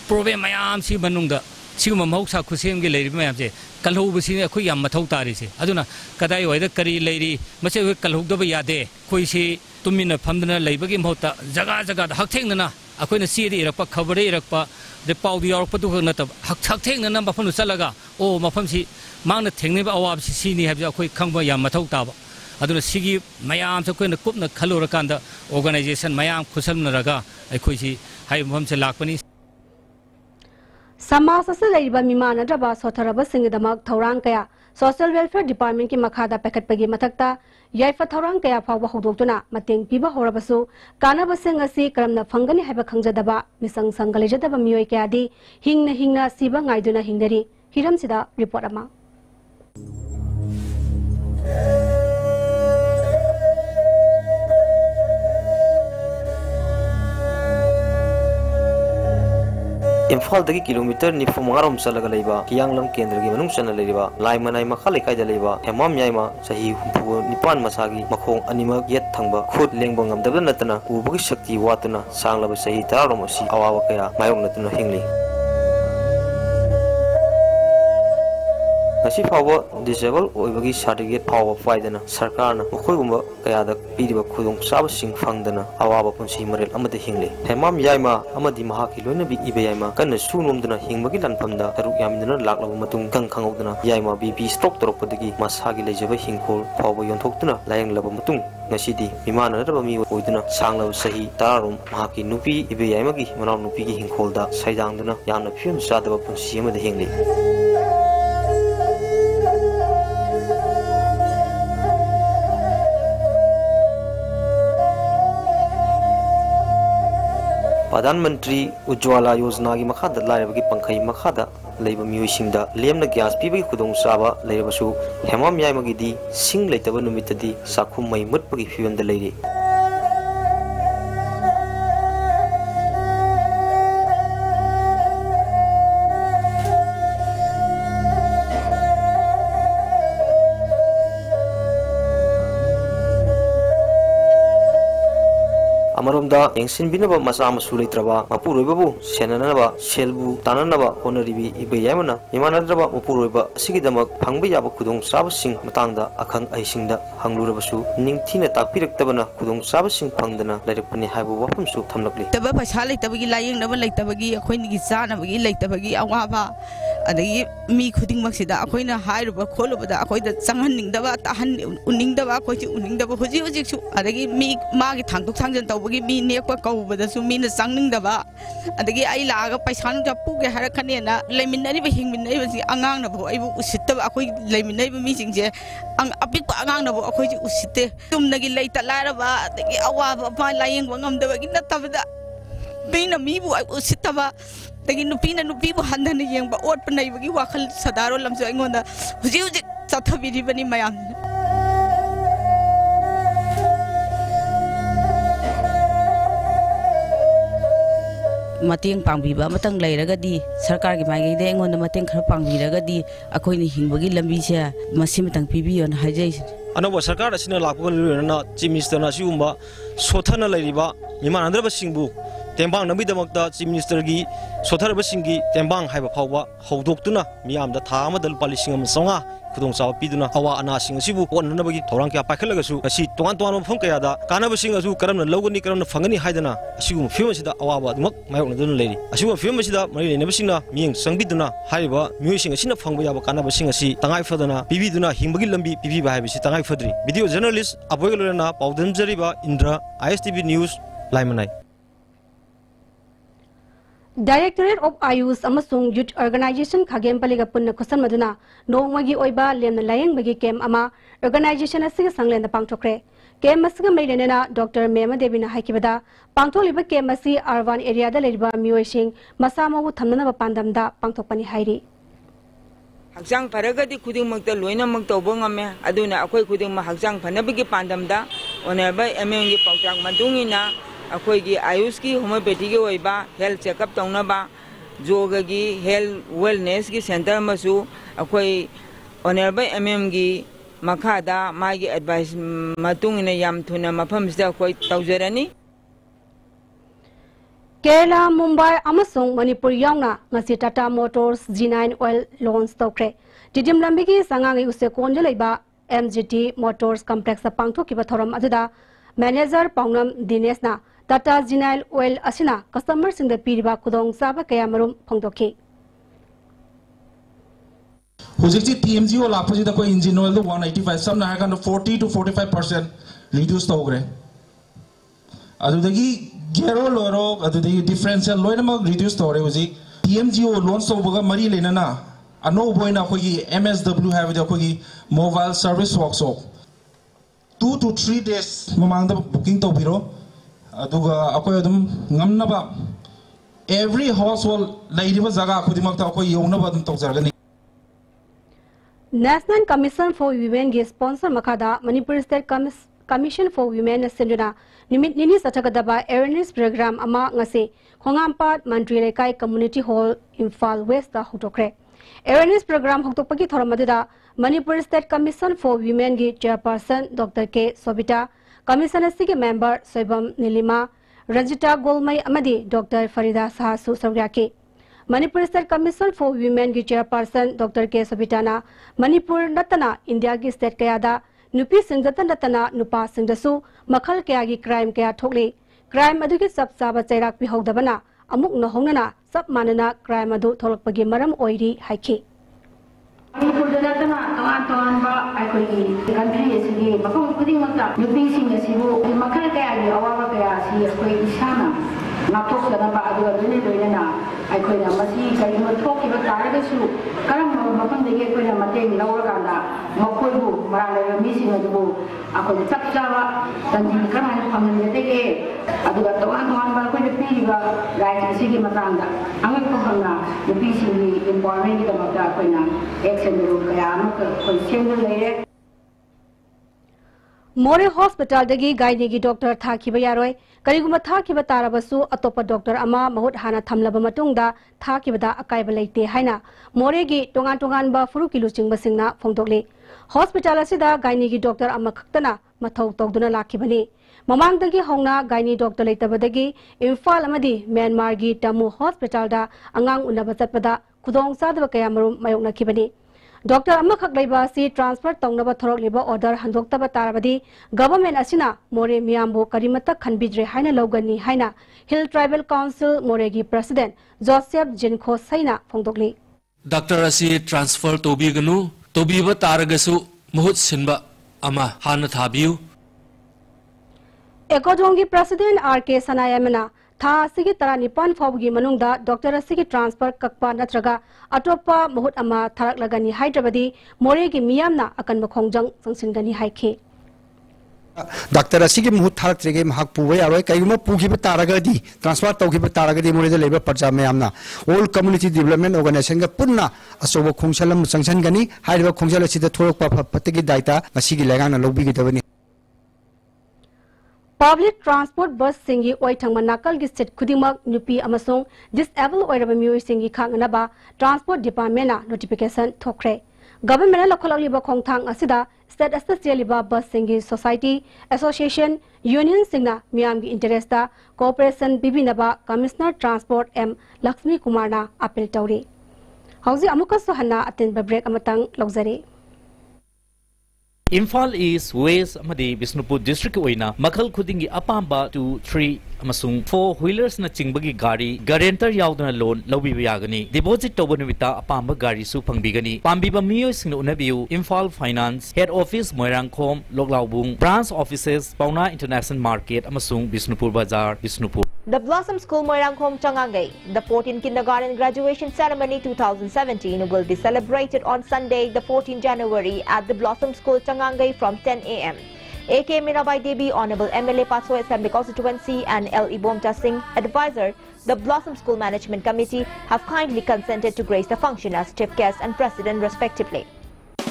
problem mayam si manungda siguma mahoksa khusem ge lairi mayam se kalhobu si khoi yam mathau tari se aduna kadai waida kari lairi mase kalhogdaba yade khoi si tumina phamdana laibagi mohta jaga da hakthengna अखोइना सीदी इरक्पा खबर इरक्पा दे पाउदी यारक्पदु नतब हक थेंगना मफम चलगा ओ मफम सी मांगना थेंगनेबा अवाब सीनी हाबजा अखोइ खंगबा याम मथौ ताबा अदुना सिगी मयाम से Koyna कुपना खलोरकांदा organisation मयाम खुसलनरगा अखोइ सी high मफम से लाकपनी समाज असे लैबा मिमानद्रबा सोथरबा सिंगदमक थौरांग कया social welfare department की मखादा पैकटपगी मथक्ता याइफा थौरांग कया फावबा हौदोक्तुना मतेंग पिबा होरबसु कानाबसिंग असि करमना फंगनी हाइबा खंगजदबा मिसंग संगलेजदबा मियोय कयादी हिंगना सिबा ngaiduna hingdari hiramsida report ama Imphal दगी किलोमीटर निफु मंगारोम चलगा लेबा कियांगलम केंद्र की मनुंग चन लेबा लाइमनाई मखा लेकाय लेबा हेमाम याइमा सही हुंफु निपान मसागी मखोंग अनिमक येत थंगबा खुद लेंगबा ngamdabda natana ubagi shakti watuna sanglaba sahi tararom asi awawa kaya mayong natuna hingli nasi fawa disable oibagi certificate fawa faidana sarkarna mokhoigumba kayada piriba khudong sab sing phangdana awaba punsi marel amade hingli hemam yaima amadi mahaki loina bi ibe yaima kanna sunomdana hingmagi lanpamda taruk yamindana laklaba matung kang khangodana yaima bp stock toropodagi masagi lejaba hingkhol fawa yonthokduna layang laba matung ngasidi mimana raba mi oiduna sanglaba sahi tararom mahaki nupi ibe yaimagi manaw nupi gi hingkholda saidangduna yamna phiun sadaba punsi amade hingli प्रधानमंत्री उज्ज्वला योजना की मखादा लाइबगी पंखई मखादा लेब मियोइसिंगदा Lemna gas पीबगी खुदोंग चाबा लेरबसु Hemam याइमगिदी सिंग लेतबा नुमितदी साखुम मई मुटपगी फिवंदा लेरि अमरोमदा एंसिन बिनबा मसा मसु लेत्रबा मपुरोइबबु सेननबा सेलबु ताननबा होनरिबि इबयामना इमानद्रबा मपुरोइबा सिगिदमक फंगबि याब खुदोंग साबसिंग मतंगदा अखंग अहिसिंगदा हंगलुरबसु निंगथिना ताकपिरक्तबना खुदोंग साबसिंग फंगदना लेरकपनि हाइबु वफमसु थमलकलि तबा पैसा लेतबगी लायंगनबा लेतबगी अखोइनिगी चानबगी लेतबगी अवाबा अदगी मी खुदिंगमक्सिदा अखोइना हाइरुबा खोलुबदा अखोइदा चंगहनिंगदबा ताहन उनिंगदबा अखोइसि उनिंगदबा हुजि हुजिसु अदगी मी मागी थांगदुक थांगजन तौबगी मी नेकपा कौबदसु मीना चंगनिंगदबा अदगी आई लागा पैसा नुजा पुगे हरखनेना लेमिनरिबा हिंगमिनरिबसि अंगांगनबो आइबु उसितबा अखोइ लेमिनरिबा मीसिंगजे अपिकपा अंगांगनबो अखोइसि उसिते तुमनगी लेता लारबा अदगी अवाबा पा लायंगबा ngamdabagi nattabada bina mibu usitaba तगी नुपीना नुपीबु हंधन येंबा ओट पनाइबगी वाखल सदारो लमसो अइंगोंदा हुजि हुजि चथबिरिबनि मयाम मतेंग पांगबीबा मतंग लेरगदी सरकार की माइगैदे अइंगोंदा मतेंग खर पांगबीरगदी अखोइनि हिंबगी लंबीसे मसि मतंग पिबियोन हाइजै अनोबा सरकार असिना लापगन लुरना चीफ मिनिस्टर ना सिउंबा सोथना लेरिबा मिमानद्रबा सिंबु टेंबांग नबीदमक्ता चीफ मिनिस्टर की सोथरबा सिंगी टेंबांग हाइबा फावबा हौदोक्तुना मियामदा था अमदा लुपा 5,500 खुदोंग चाव पीदुना अवा अना सिंग सिबु ओननबगी थौरांग क्या पाखलगसु असि तोंगान तोंगान मफम कयादा कानबा सिंग असु करमना लौगनी करमना फंगनी हाइदना असिगु फिमसिदा अवाबा दुमक मायोनदुन लेरि असिगु फिमसिदा मरि लेनबसिंगना मियंग संगबिदुना हाइबा मियसिंग असिना फंगबा याबा कानबा सिंग असि तंगाइ फदना पिबिदुना हिंबगी लंबी पिबिबा हाइबसि तंगाइ फद्री वीडियो जर्नलिस्ट अबोयगलना पाउदनजरिबा इंद्रा ISTV न्यूज लाइमनाइ Directorate of Ayush amasung Youth Organization khagem paliga punna khosan maduna nongmagi oiba lemna layeng bagi kem ama organization asiga sanglenda pangthokre kem asiga meilenena Dr. Mema Devina haikibada pangtholiba kem asi urban area da leriba mioising masamawu thamnana pandamda pangthokpani hairi Hakjang paragadi khuding magta loina magta bongame aduna akoi khuding ma hakjang phanabigi pandamda onerba MMG pangtang madungina अखोई की आयुष की homeopathy की होइबा health checkup तौनबा जोगा की health wellness की centre मसु अखोई honourable MM की मखादा मागी advice मतुंगने याम थुना मफमसदा अखोई तौजरनी Kerala Mumbai अमसुंग Manipur यावना ngasi Tata Motors G9 oil launch तौख्रे दिदिम लंबिगी संगांगी उसे कोनजे लेबा MGT Motors complex pangthokiba thoram aduda Manager Paunam Dinesna Tata Genyl Oil asina customer sing the piriba kudong saba kaya marum phongdokhi. Hojikji TMGO lakpaji da koi engine oil 185 some na kan 40 to 45% reduce tawgre. Adudagi gero loro adudagi differential loina mag reduce tawre hojik TMGO launch tawbaga mari lenana ano boina koi MSW have da koi mobile service workshop 2 to 3 days mamang da booking tawbiro aduga akoy adum ngamna ba every household lairiba jaga khudimak ta akoy yona ba dum tawjargani. National Commission for Women ge sponsor makada Manipur State Commission for Women Senduna nimit nini sachagadaba awareness program ama ngase Khongampat Mantri Lekai Community Hall Imphal West da hutokre. Awareness program hutokpagi thoramadida Manipur State Commission for Women ge chairperson Dr. K Sobita, Commission ge member Soibam Nilima, Ranjita Golmai amadi Dr. Farida Sahasu Sawyake. Manipur State Commission for Women ki chairperson Dr. K Sobitana Manipur natana India ki state kayada nupi singdatan natana nupa singdasu makhal kaya ki crime kaya thokli crime adu ki sab saba chairak pi hogdabana amuk nohongnana sab manana crime adu tholakpagi maram oiri haiki. Manipur natana toan ba aikoi country asigi mafam kuding makta nupi sing asibu makhal kaya ki awawa kaya si koi isana natok sana ba adu adune loina aikoi masi kai mo thoki ba taragesu karam mafam dege koi mateng lawraganda makoibu marale mi sing adu akoi chapchawa tanji karam phamne dege adu toan ba koi pi ba right asigi matanga angai ko hanga nupi sing empowerment ki tamata koi na action ru kaya no koi sendul leire. More hospital dagi gaini gi doctor thakiba yaroi kariguma thakiba tarabasu atopa doctor ama mahut hana thamlaba matungda thakibada akaiba leite haina more gi tongan ba furu kilu chingba singna phongdokle hospital asida gaini gi doctor ama khaktana mathau togduna lakhibani mamang dagi hongna gaini doctor leitabadagi Imphal amadi Myanmar gi Tamu hospital da angang unaba chatpada khudong sadaba kaya marum mayokna khibani. Doctor Amakak Laiba si transfer Tongnaba Thorok Liba order Handokta Tarabadi, government Asina, More Miambo Karimata Kanbidre Haina Logani Haina, Hill Tribal Council Moregi President, Joseph Jinko Saina Fongdokli. Doctor Asi transfer Tobiganu, Tobiba Taragasu, Muhut Sinba, Ama, Hana Tabiu. Ekodongi President R.K. Sanayamana, Tha Sigi Taranipan Fobgi Manungda, Doctor Sigi transfer Kakpa Natraga, Atopa Mohut Ama Tarak Lagani Hyderabadi, Moregi Miamna akan Makongjang Sangsingani Haike. Doctor Asigi Muhut Tarak Trigam Hakpuwe, Kayuma Puki Taragadi, transfer Toki Taragadi, Murida Labor Pajamana, all community development organization Puna, Asobo Kongsalam Sangsangani, Hyderabad Kongsala Sita Torok Patiki Data, Asigi Lagana Lobi. Public transport bus singi oithang manakal gi state khudimak nupi amasong disabled oiraba mioi singi khanganaba transport department na notification thokre government la kholali ba khongthang asida state associate liba bus singi society association union singna miam gi interest da cooperation bibinaba commissioner transport M Lakshmi Kumar na appeal tawri hauji amuka sohanna aten ba break amatang logzare. Imphal East, West, Amadi, Bisnupur District Oina, Makal Kudingi Apamba 2, 3, Amasung 4-wheelers na Chingbagi Gari, Guarantor Yaudana loan, Lobi Yagani, Deposit Tobanavita, Apamba Gari Supangigani, Pambiba Mio Sino Unabiu, Imphal Finance, Head Office Moirangkom, Loglaubung, Branch Offices, Pauna International Market, Amasung, Bisnupur Bazaar, Bisnupur. The Blossom School Moirangkom Changangay, the 14th Kindergarten Graduation Ceremony 2017 will be celebrated on Sunday, the 14th January at the Blossom School Changangay from 10 a.m. AK Mirabai Devi, Honorable MLA Paso Assembly Constituency and L. Ibomta Singh, Advisor, the Blossom School Management Committee have kindly consented to grace the function as Chief Guest and President respectively.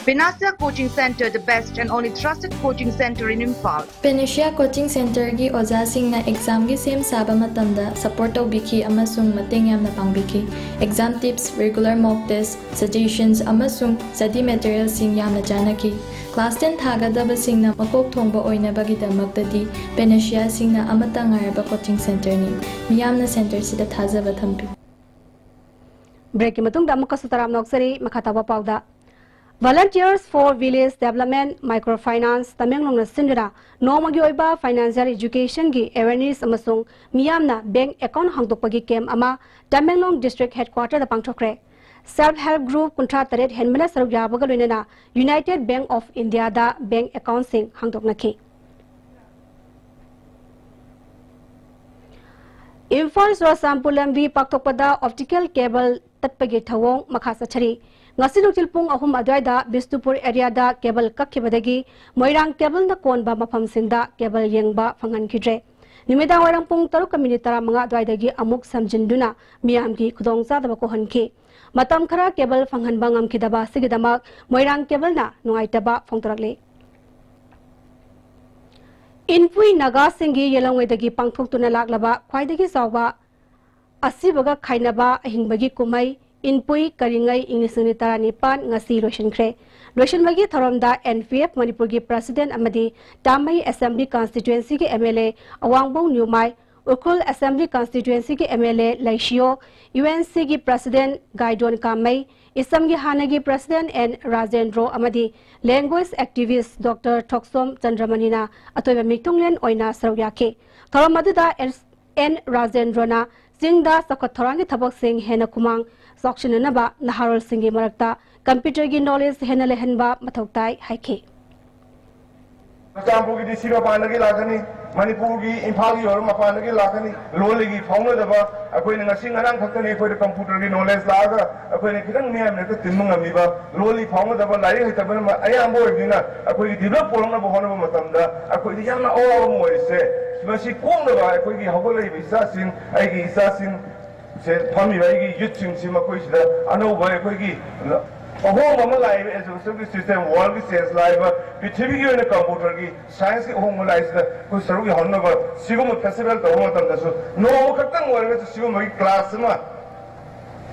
Pinasia Coaching Center, the best and only trusted coaching center in Imphal. Pinasia Coaching Center gi oja sing na exam gi sem saba matamda support tawbiki amasung mateng yamna pangbiki. Exam tips, regular mock tests, suggestions amasung study materials sing yamna janaki. Class 10 thagadaba sing na makok thongba oina bagi damakdadi Pinasia sing na amata ngaraba coaching center ni. Miyamna center sida thajaba thampi. Break matung da muka sutaram noksari makatawa pauda. Volunteers for Village Development Microfinance Tamenglong na sindra nomagi oiba financial education gi awareness amasung miyamna bank account hangdokpagi kem ama Tamenglong district headquarter da pangthokre self help group kuntra taret henmana saruk yabaga loinana United Bank of India da bank account sing hangdoknaki Imphal Sampulambi Paktokpada optical cable tatpagi thawong makhasa chari ngasi nuktil pung ahum adwaida Bisnupur area da cable kakkibadagi moirang cable na konba mafam singda cable yengba phangan khidre nimida warang pung 7:35 adwaidagi amuk samjinduna miyamgi khudong zadaba ko hanki matam khara cable phanghan bangam khidaba sigidamak moirang cable na nuaitaba phongtorakle Inpui Naga Singi Yelongwedagi Pangthoktuna laklaba khwaidagi sawba asibaga khainaba ahingbagi kumai Inpui Karingai English Unitara Nipan ngasi loishankre loishanbagi tharamda NPF Manipur gi President amadi Tamai Assembly Constituency gi MLA Awangbong Nyumai Ukul Assembly Constituency gi MLA Laishio UNC gi President Gaidon Kamai Isam gi Hanagi President N Rajendro amadi language activist Dr. Thoksom Chandramanina atoiba mitunglen oina sarugyake tharamadida N Rajendrona Singda Sakothorangi Thabak Singh Hena Kumang Sokshinanaba Naharol Singhi Marakta Computer gi knowledge Hena Lehenba Mathoktai Haike Champu ki disi mapanagi lakani Manipur ki Imphal ki or mapanagi lakani loli ki phongna daba akoi ne ngasi ngarang khaktani akoi computer ki knowledge laga akoi ne khidang miyam ne ka tinmung amiba loli phongna daba lai hitabana ayambo ibina akoi ki develop polongna bohona matamda akoi di yamna awa moise masi kongna ba akoi ki hawlai bisa sin ai ki isa sin se phami ba ki youth sin sima koi sida ano ba akoi ki Home of life as a service system, world science life, Pithigi in a computer, science home life, who serve Honover, Sigum Festival, the home of the no Katan were to Sigum class.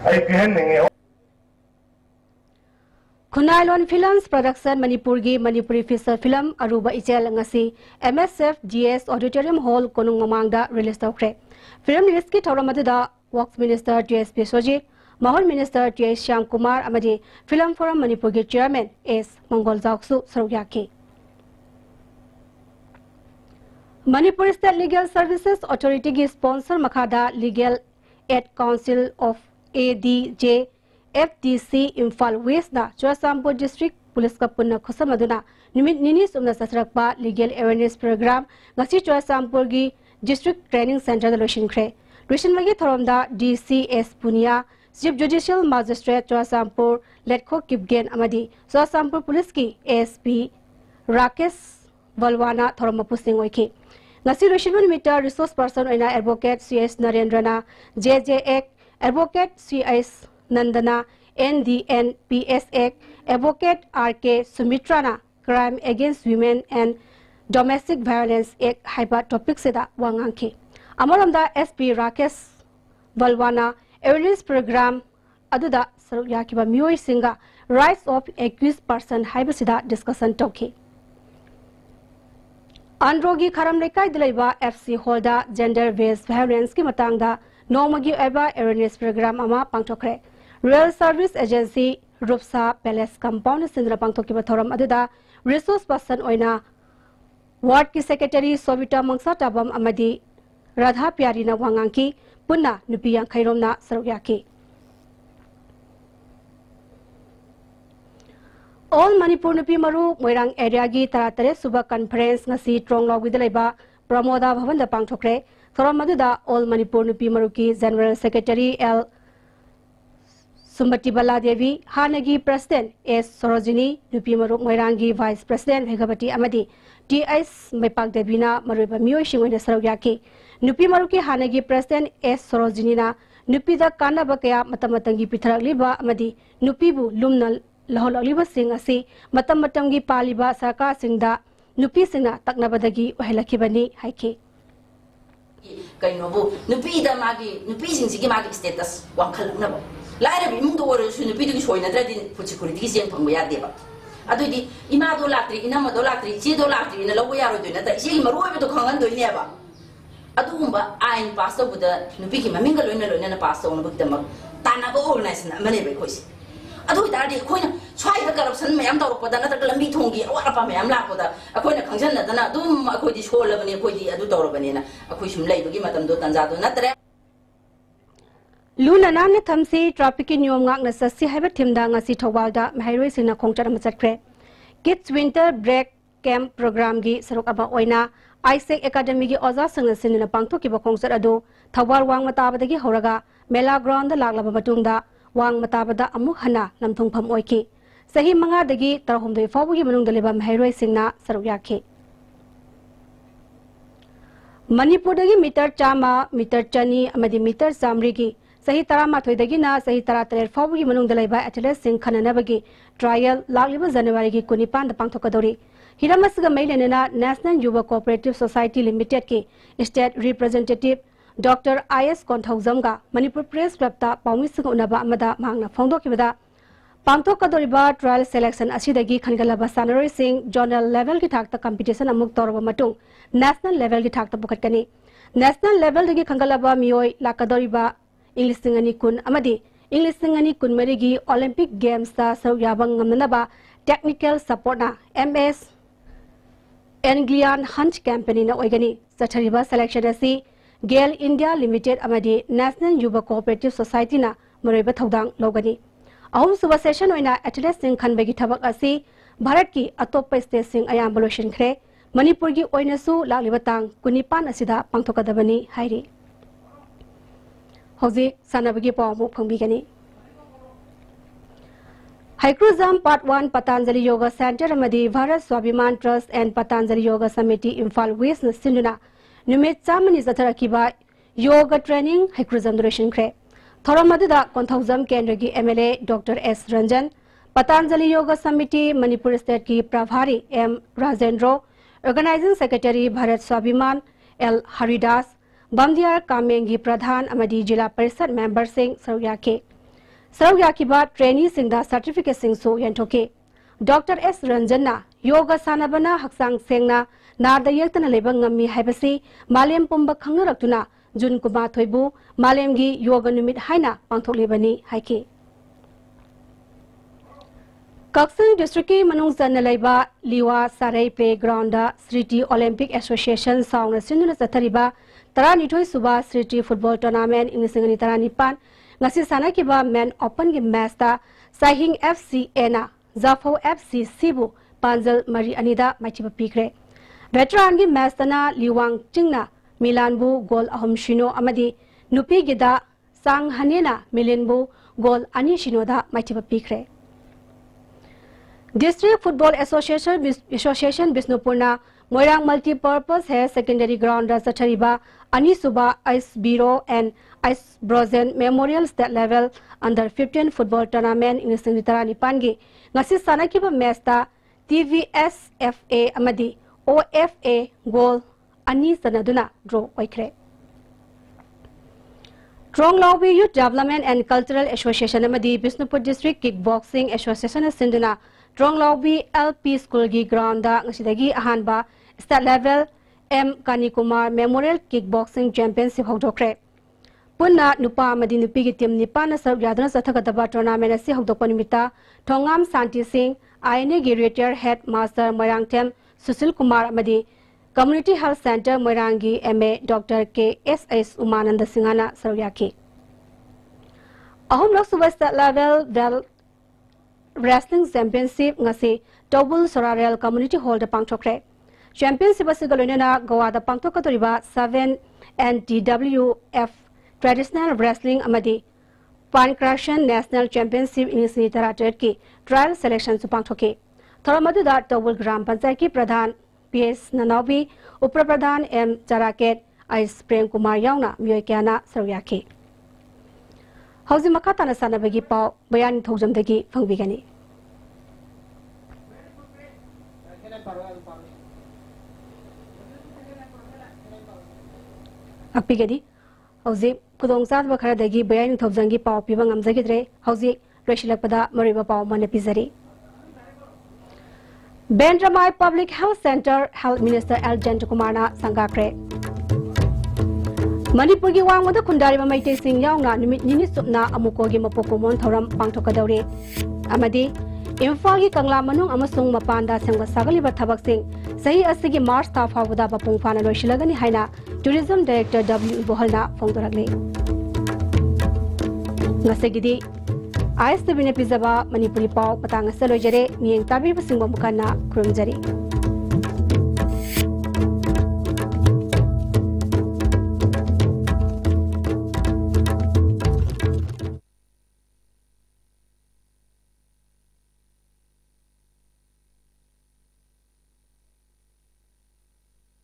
I can Kunailon Films Production Manipurgi Manipuri Feature Film Aruba Ichel Ngasi MSF GS Auditorium Hall Konung Mamangda release tokre. Film release ki Tauramada Works Minister TSP Sojit Mahol Minister T. Shyam Kumar Amadi Film Forum Manipur Chairman S. Mongol Zauksu Sarugyaki. Manipur State Legal Services Authority gi sponsor Makhada Legal Aid Council of ADJ FDC Imphal West na Chorasampur District Police Kapuna Khosamaduna Nimit Nini Sumna Sasrakpa Legal Awareness Program ngasi Chorasampur gi District Training Center da Loshin Kre. Loshin magi thoromda DCS Punia Chief Judicial Magistrate Chorasampur Letko Kipgen Amadi Chorasampur Police ki ASP Rakesh Valwana Thoromapu Singoiki Ngasi Rishimon Meter Resource Person Oina Advocate CS Narendrana JJX Advocate CS Nandana NDN PSX Advocate RK Sumitrana Crime Against Women and Domestic Violence Act Hyper Topic Seda Wangangki Amaramda SP Rakesh Valwana Awareness Program Aduda Sarukyakiba Miyoi Singa Rights of Accused Person Haibasida Discussion Toki Androgi Karam Lekai Dilaiba FC Holda Gender Based Violence Ki Matangda Nomagi Eba Awareness Program Ama Pangtokre Real Service Agency Rupsa Palace Compound Sindra Pangtoki Bathoram Aduda Resource Person Oina Ward Ki Secretary Sovita Mangsa Tabam Amadi Radha Pyarina Wangangki Punna Nupiyang Kairomna Sarugyaki. All Manipur Nupi Maru Moirang area gi taratare suba conference ngasi trong log widalaiba Pramoda Bhavan da pangthokre Thoramaduda All Manipur Nupi Maru ki General Secretary L Sumbati Bala Devi Hanagi President S Sorojini Nupi Maru Moirangi Vice President Bhegavati Amadi TS Mepak Devina Maruba Miyoi Shingwena Sarugyaki Nupi Maruki Hanagi President S. Sorojinina Nupi da Kana Bakaya Matamatangi Pitrak Liba Amadi Nupi Bu Lumna Laholaliba Sing Asi Matamatangi Paliba Saka Singda Nupi Singa Taknabadagi Wahelakibani Haiki. Kainobu Nupi da Magi Nupi Sing Magi status Wakal Nabo. Laira Bimundo or Nupi to show in a dreading for security from Yadeva. Adudi Imado Latri, Inamado Latri, Chido Latri in a low yard that she Maru to Kongando never. Adumba, I passed over the Nupiki Maminga Luna and passed on with them. Tanago organized many requests. ꯑꯗꯨ ꯑꯣꯏꯇꯥꯔꯗꯤ ꯑꯩꯈꯣꯏꯅ ꯁ꯭ꯋꯥꯏꯗ corruption ꯃꯌꯥꯝ ꯇꯧꯔꯛꯄꯗ ꯅꯠꯇ꯭ꯔꯒ ꯂꯝꯕꯤ ꯊꯣꯡꯒꯤ ꯑꯋꯥꯠ ꯑꯄꯥ ꯃꯌꯥꯝ ꯂꯥꯛꯄꯗ ꯑꯩꯈꯣꯏꯅ ꯈꯪꯖꯟꯅꯗꯅ ꯑꯗꯨꯝ ꯑꯩꯈꯣꯏꯗꯤ ꯁꯣꯜꯂꯕꯅꯤ ꯑꯩꯈꯣꯏꯗꯤ ꯑꯗꯨ ꯇꯧꯔꯕꯅꯤꯅ ꯑꯩꯈꯣꯏ ꯁꯨꯝ ꯂꯩꯕꯒꯤ ꯃꯇꯝꯗꯣ ꯇꯟꯖꯥꯗꯣ ꯅꯠꯇ꯭ꯔꯦ ꯂꯨꯅ ꯅꯥꯟꯅ ꯊꯝꯁꯤ ꯇ꯭ꯔꯥꯐꯤꯛꯀꯤ ꯅꯤꯌꯣꯝ ꯉꯥꯛꯅ ꯆꯠꯁꯤ ꯍꯥꯏꯕ ꯊꯤꯝꯗ ꯉꯁꯤ ꯊꯧꯕꯥꯜꯗ ꯃꯍꯩꯔꯣꯏꯁꯤꯡꯅ ꯈꯣꯡꯆꯠ ꯑꯃ ꯆꯠꯈ꯭ꯔꯦ ꯀꯤड्स ꯋꯤꯟꯇꯔ ꯕ꯭ꯔꯦꯛ ꯀꯦꯝꯞ ꯄ꯭रोग्राꯝꯒꯤ ꯁꯔꯨꯛ ꯑꯃ ꯑꯣꯏꯅ ꯑꯥꯏꯁꯦꯛ ꯑꯦꯀꯥꯗꯃꯤꯒꯤ ꯑꯣꯖꯥꯁꯤꯡꯅ ꯁꯤꯟꯗꯨꯅ ꯄꯥꯡꯊꯣꯛꯈꯤꯕ ꯈꯣꯡꯆꯠ ꯑꯗꯨ ꯊꯧꯕꯥꯜ ꯋꯥꯡꯃ ꯇꯥꯕꯗꯒꯤ ꯍꯧꯔꯒ ꯃꯦꯂꯥ ꯒ꯭ꯔꯥꯎꯟꯗ ꯂꯥꯛꯂꯕ ꯃꯇꯨꯡꯗ ꯋꯥꯡꯃ ꯇꯥꯕꯗ ꯑꯃꯨꯛ ꯍꯟꯅ ꯂꯝꯊꯨꯡꯐꯝ ꯑꯣꯏꯈꯤ ꯆꯍꯤ 5ꯗꯒꯤ 19 ꯐꯥꯎꯕꯒꯤ ꯃꯅꯨꯡꯗ ꯂꯩꯕ ꯃꯍꯩꯔꯣꯏꯁꯤꯡꯅ ꯁꯔꯨꯛ ꯌꯥꯈꯤ ꯃꯅꯤꯄꯨꯔꯗꯒꯤ ꯃꯤꯇꯔ 100 ꯃꯤꯇꯔ 200 ꯑꯃꯗꯤ ꯃꯤꯇꯔ 100ꯒꯤ ꯆꯍꯤ 11ꯗꯒꯤꯅ ꯆꯍꯤ 18 ꯐꯥꯎꯕꯒꯤ ꯃꯅꯨꯡꯗ ꯂꯩꯕ ꯑꯦꯊꯂꯦꯠꯁꯤꯡ ꯈꯟꯅꯅꯕꯒꯤ ꯇ꯭ꯔꯥꯌꯜ ꯂꯥꯛꯂꯤꯕ ꯖꯅꯋꯥꯔꯤꯒꯤ 19ꯗ ꯄꯥꯡꯊꯣꯛꯀꯗꯧꯔꯤ हिरम असगा मैलेना national Yuva cooperative society limited की स्टेट रिप्रेजेंटेटिव डॉक्टर आईएस कोंथौजमगा मणिपुर प्रेस क्लब ता पाउमिसग उनबा अमदा मांगना फोंदोकिबदा पांथोकदोरिबा ट्रायल सिलेक्शन असिदगी खनगलबा सानरोय सिंह जोनल लेवल की थाकता कंपटीशन अमुक तौरबा मतुंग नेशनल लेवल की थाकता बुखटकनी नेशनल लेवल दगी खनगलबा मियोय लाकदोरिबा इंग्लिश सिंगनी कुन अमदी इंग्लिश सिंगनी कुन मरिगी ओलंपिक गेम्स ता सौ याबंग नमनबा टेक्निकल सपोर्ट ना एमएस एनग्लियान हंच कैंपेनी ना ओइगनी सठरिबा सिलेक्शन असि गेल India limited अमदी national Yuva cooperative society ना मरेबा थौदांग लोगनी अहुम सुबह सेशन ओइना एथलेट सिंह खनबगी थबक असि भारत की अतोप स्टेट सिंह अयाम लोशनख्रे मणिपुर की ओइनसु लालिबा तांग 19 असिदा पांथोकदबनी हाइरि हौजी सानबगी पावमु फंबिगनी हाइक्रोजाम part 1 Patanjali yoga centre अमदी Bharat Swabhiman trust and Patanjali yoga Samiti Imphal west सिंधुना निमित चामनि जथरकिबा योगा ट्रेनिंग हाइक्रोजाम दुरेशन ख्रे थोरमदुदा कोंथौजम केंद्र की MLA doctor S Ranjan Patanjali yoga Samiti Manipur state की प्रभारी M Rajendra organising secretary Bharat Swabhiman L Haridas बमदियार कामेंगी प्रधान अमदी जिला परिषद मेंबर सिंह सरुयाके सरुयाकिबा ट्रेनी सिंगदा सर्टिफिकेट सिंगसु यंथोके डॉक्टर एस रंजन योगा सानबना हक्सांग सेंगना नादा यक्तना लेबा ngami हाइबसी मालेम पुंबा खंगरक्तुना जून कुमार थोइबु मालेमगी योगा नुमित हाइना पांथोकलेबनी हाइके कक्संग डिस्ट्रिक्ट की मनुंग जन लेबा लिवा सारै प्लेग्राउंड श्रीटी ओलंपिक एसोसिएशन साउंड सिंधुना चथरिबा 12 सुबा श्रीटी फुटबॉल टूर्नामेंट इंग्लिश 19 ngasi sana kiba men open gi match ta Sahing FC ena Zafo FC Sibu Panjal Mari Anida machiba pikre veteran gi match tana Liwang Chingna Milanbu goal ahom shino amadi nupi gida Sang Hanena Milinbu goal ani shino da machiba pikre District Football Association Bisnupurna Moirang Multi-Purpose Hair Secondary Ground Sathariba Ani Suba Ice Bureau and Ice Brozen Memorial State Level Under 15 Football Tournament in Sinitara Pangi ngasi sanakiba match ta TVSFA amadi OFA goal ani sanaduna draw oikre Trong Lobby Youth Development and Cultural Association amadi Bisnupur District Kickboxing Association Sinduna Trong Lobby LP School gi ground da ngasidagi ahanba State Level M Kanikumar Memorial Kickboxing Championship hodokre Punna nupa amadi nupi gi team nipana saruk yaduna sathakadaba tournament asi hodokpa nimita Thongam Santi Singh INA gi retired head master Moirang Tem Susil Kumar amadi Community Health Center Moirangi MA Dr. KSS Umananda Singhana sarukyaki Ahom Lok Suba State Level Wrestling Championship ngasi Double Sorarel Community Hall da pangthokre Championship asigalonena Goa da pangthokadoriba 7 NTWF Traditional Wrestling amadi Pancration National Championship in Sinitara ki trial selection su pangthoke thoramadu da Double Gram Panchayat ki Pradhan PS Nanawi Upra Pradhan M Charaket Ice Prem Kumar yauna miyoi kyana sarukyaki Hauzi makatana sanabagi pau bayan thojamdagi fangbigani Apigadi Hauzi kudong sat bakharadagi bayan thojamgi pau piba ngamjagidre hauzi reshilakpada mariba pau manapizari Bendramai Public Health Center Health Minister L. Jantakumarna Sangakre Manipur gi wangwada khundari ba maitei sing yauna nimit nini supna amuko gi mapokomon thoram pangthokadauri amadi Imphal gi Kangla manung amasung mapanda sengba sagaliba thabaksing sahi asigi March ta fawda ba pungfana loisilagani haina Tourism Director W Bohalna phongdoragle ngasegidi ISTV ne pizaba Manipuri pau patanga salojare miyeng tabi basingba mukana krumjari